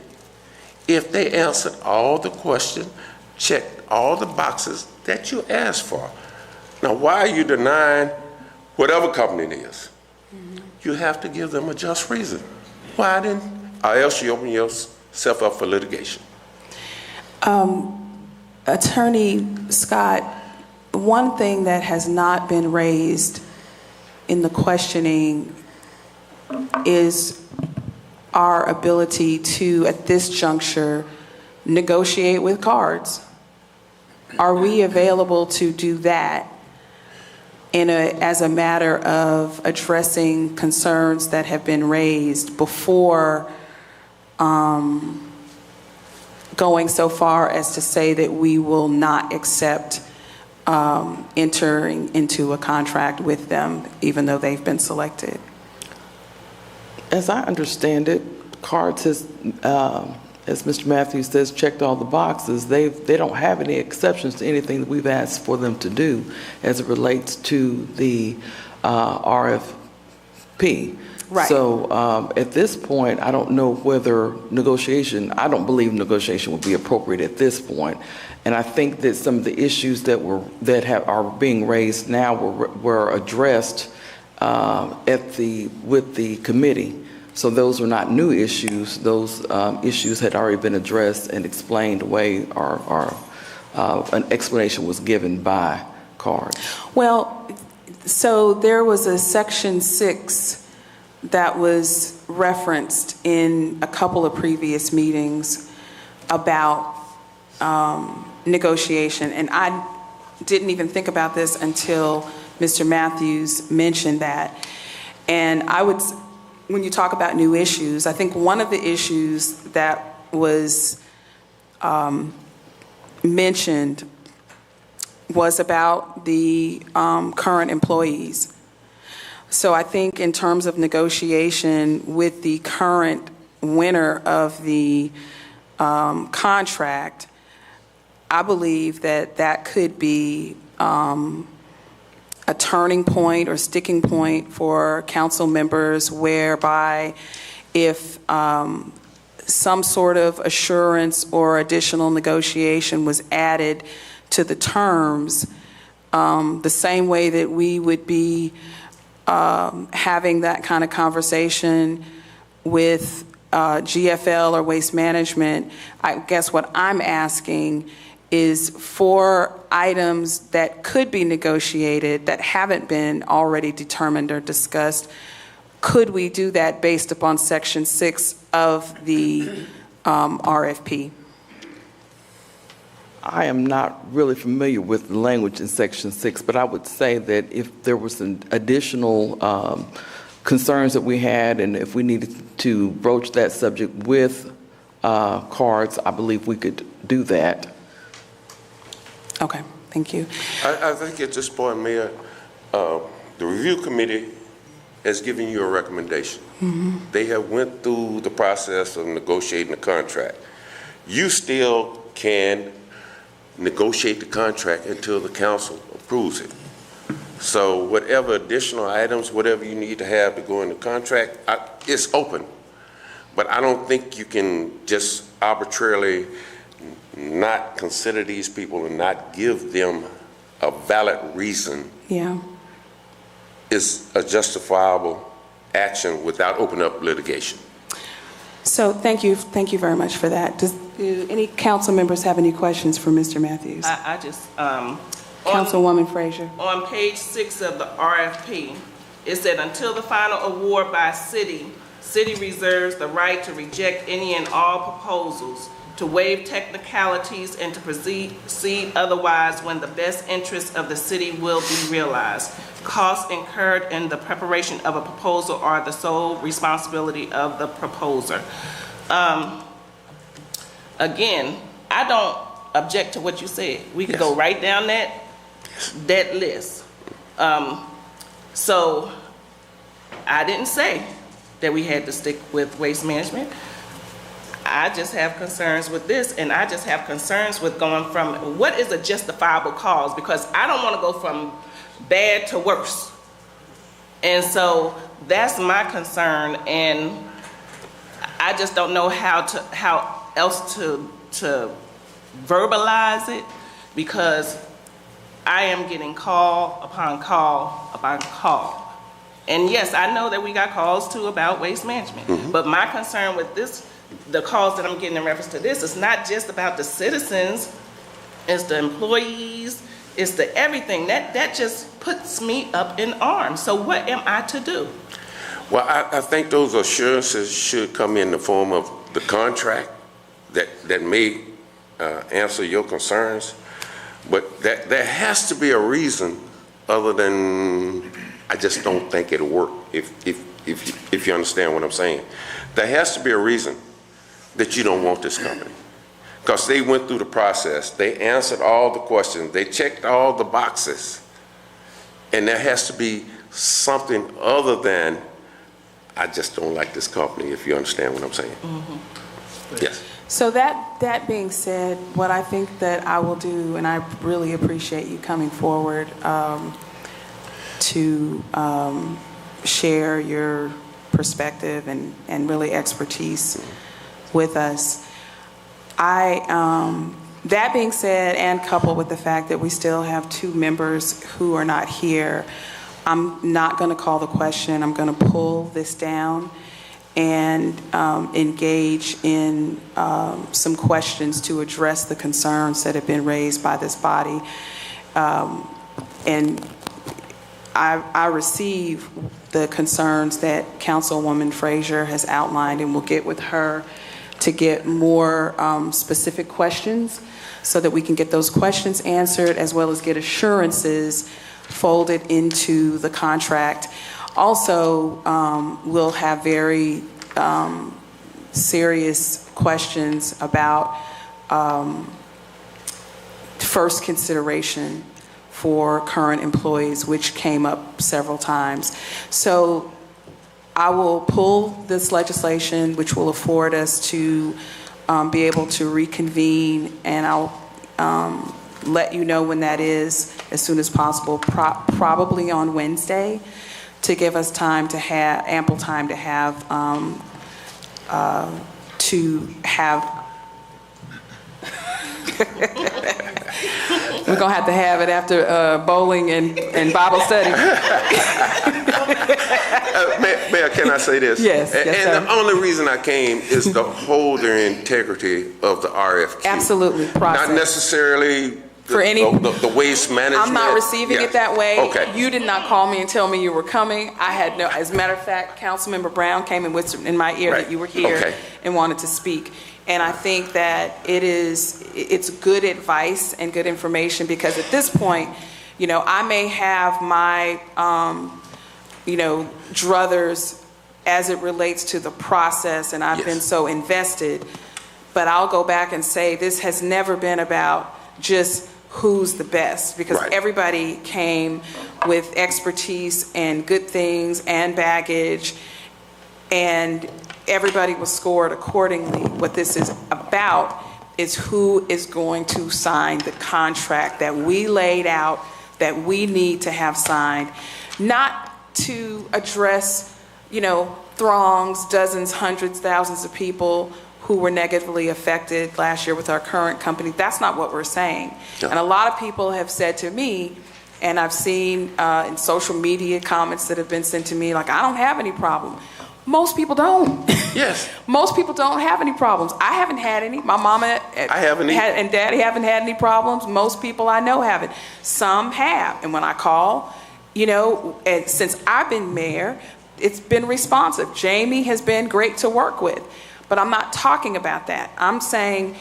if they answered all the questions, checked all the boxes that you asked for. Now, why are you denying whatever company it is? Mm-hmm. You have to give them a just reason. Why then? Or else you open yourself up for litigation. Attorney Scott, one thing that has not been raised in the questioning is our ability to, at this juncture, negotiate with cards. Are we available to do that as a matter of addressing concerns that have been raised before going so far as to say that we will not accept entering into a contract with them, even though they've been selected? As I understand it, cards has, as Mr. Matthews says, checked all the boxes. They don't have any exceptions to anything that we've asked for them to do as it relates to the RFP. Right. So at this point, I don't know whether I don't believe negotiation would be appropriate at this point. And I think that some of the issues that are being raised now were addressed with the committee. So those are not new issues. Those issues had already been addressed and explained away, or an explanation was given by cards. Well, so there was a Section 6 that was referenced in a couple of previous meetings about negotiation, and I didn't even think about this until Mr. Matthews mentioned that. And when you talk about new issues, I think one of the issues that was mentioned was about the current employees. So I think in terms of negotiation with the current winner of the contract, I believe that could be a turning point or sticking point for council members, whereby if some sort of assurance or additional negotiation was added to the terms, the same way that we would be having that kind of conversation with GFL or Waste Management, I guess what I'm asking is for items that could be negotiated that haven't been already determined or discussed, could we do that based upon Section 6 of the RFP? I am not really familiar with the language in Section 6, but I would say that if there was an additional concerns that we had, and if we needed to broach that subject with cards, I believe we could do that. Okay, thank you. I think at this point, Mayor, the review committee has given you a recommendation. They have went through the process of negotiating the contract. You still can negotiate the contract until the council approves it. So whatever additional items, whatever you need to have to go in the contract, it's open. But I don't think you can just arbitrarily not consider these people and not give them a valid reason. Yeah. Is a justifiable action without opening up litigation. So thank you very much for that. Do any council members have any questions for Mr. Matthews? I just, Councilwoman Frazier. on page 6 of the RFP, it said until the final award by city reserves the right to reject any and all proposals, to waive technicalities, and to proceed otherwise when the best interests of the city will be realized. Costs incurred in the preparation of a proposal are the sole responsibility of the proposer. Again, I don't object to what you said. We can go right down that list. So I didn't say that we had to stick with Waste Management. I just have concerns with this, and I just have concerns with going from what is a justifiable cause, because I don't want to go from bad to worse. And so that's my concern, and I just don't know how else to verbalize it, because I am getting call upon call upon call. And yes, I know that we got calls too about Waste Management, but my concern with this, the calls that I'm getting in reference to this, is not just about the citizens, it's the employees, it's the everything. That just puts me up in arms. So what am I to do? Well, I think those assurances should come in the form of the contract that may answer your concerns, but there has to be a reason other than I just don't think it'll work, if you understand what I'm saying. There has to be a reason that you don't want this company, because they went through the process, they answered all the questions, they checked all the boxes, and there has to be something other than I just don't like this company, if you understand what I'm saying. Yes. So that being said, what I think that I will do, and I really appreciate you coming forward to share your perspective and really expertise with us. That being said, and coupled with the fact that we still have 2 members who are not here, I'm not going to call the question. I'm going to pull this down and engage in some questions to address the concerns that have been raised by this body. And I receive the concerns that Councilwoman Frazier has outlined, and we'll get with her to get more specific questions so that we can get those questions answered, as well as get assurances folded into the contract. Also, we'll have very serious questions about first consideration for current employees, which came up several times. So I will pull this legislation, which will afford us to be able to reconvene, and I'll let you know when that is as soon as possible, probably on Wednesday, to give us time to have, ample time to have We're going to have it after bowling and Bible study. Mayor, can I say this? Yes, yes, and sir. the only reason I came is to hold the integrity of the RFQ. Absolutely, process. Not necessarily For any- the waste management. I'm not receiving Yeah. it that way. Okay. You did not call me and tell me you were coming. I had no, as a matter of fact, Councilmember Brown came and whispered in my ear Right. that you were here Okay. and wanted to speak. And I think that it's good advice and good information, because at this point, you know, I may have my, you know, druthers as it relates to the process, and I've Yes. been so invested, but I'll go back and say this has never been about just who's the best, because Right. everybody came with expertise and good things and baggage, and everybody was scored accordingly. What this is about is who is going to sign the contract that we laid out, that we need to have signed, not to address, you know, throngs, dozens, hundreds, thousands of people who were negatively affected last year with our current company. That's not what we're saying. Yeah. And a lot of people have said to me, and I've seen in social media comments that have been sent to me, like, I don't have any problem. Most people don't. Yes. Most people don't have any problems. I haven't had any. My mama I haven't either. and daddy haven't had any problems. Most people I know haven't. Some have. And when I call, you know, and since I've been mayor, it's been responsive. Jamie has been great to work with. But I'm not talking about that. I'm saying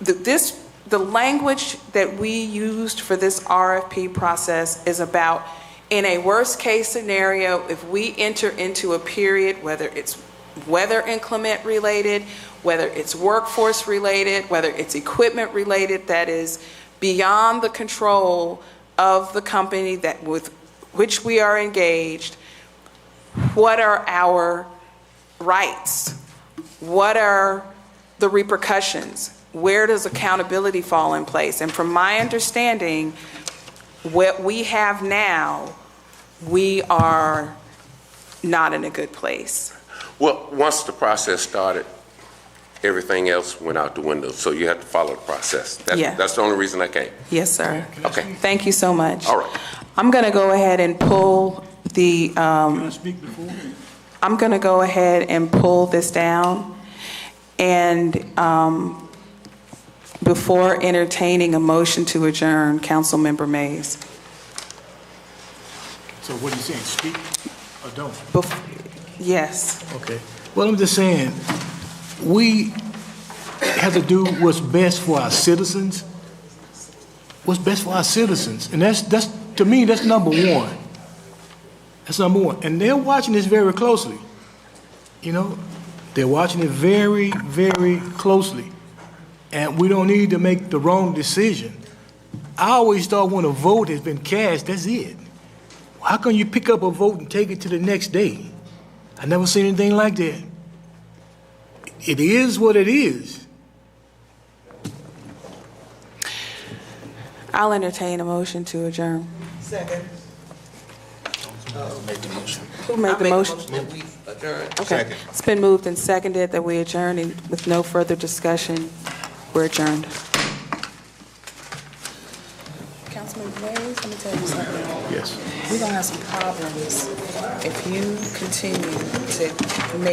the language that we used for this RFP process is about, in a worst case scenario, if we enter into a period, whether it's weather inclement related, whether it's workforce related, whether it's equipment related, that is beyond the control of the company that with which we are engaged, what are our rights? What are the repercussions? Where does accountability fall in place? And from my understanding, what we have now, we are not in a good place. Well, once the process started, everything else went out the window. So you have to follow the process. Yeah. That's the only reason I came. Yes, sir. Okay. Thank you so much. All right. I'm going to go ahead and pull the, Can I speak before? I'm going to go ahead and pull this down. And before entertaining a motion to adjourn, Councilmember Mays. So what are you saying, speak or don't? Yes. Okay. Well, I'm just saying, we have to do what's best for our citizens. What's best for our citizens. And that's to me, that's number one. That's number one. And they're watching this very closely. You know, they're watching it very, very closely. And we don't need to make the wrong decision. I always thought when a vote has been cast, that's it. How can you pick up a vote and take it to the next day? I never seen anything like that. It is what it is. I'll entertain a motion to adjourn. Second. Who made the motion? that we adjourn. Okay. It's been moved and seconded that we adjourn, and with no further discussion, we're adjourned. Councilman Mays, let me tell you something. Yes. We're going to have some problems if you continue to make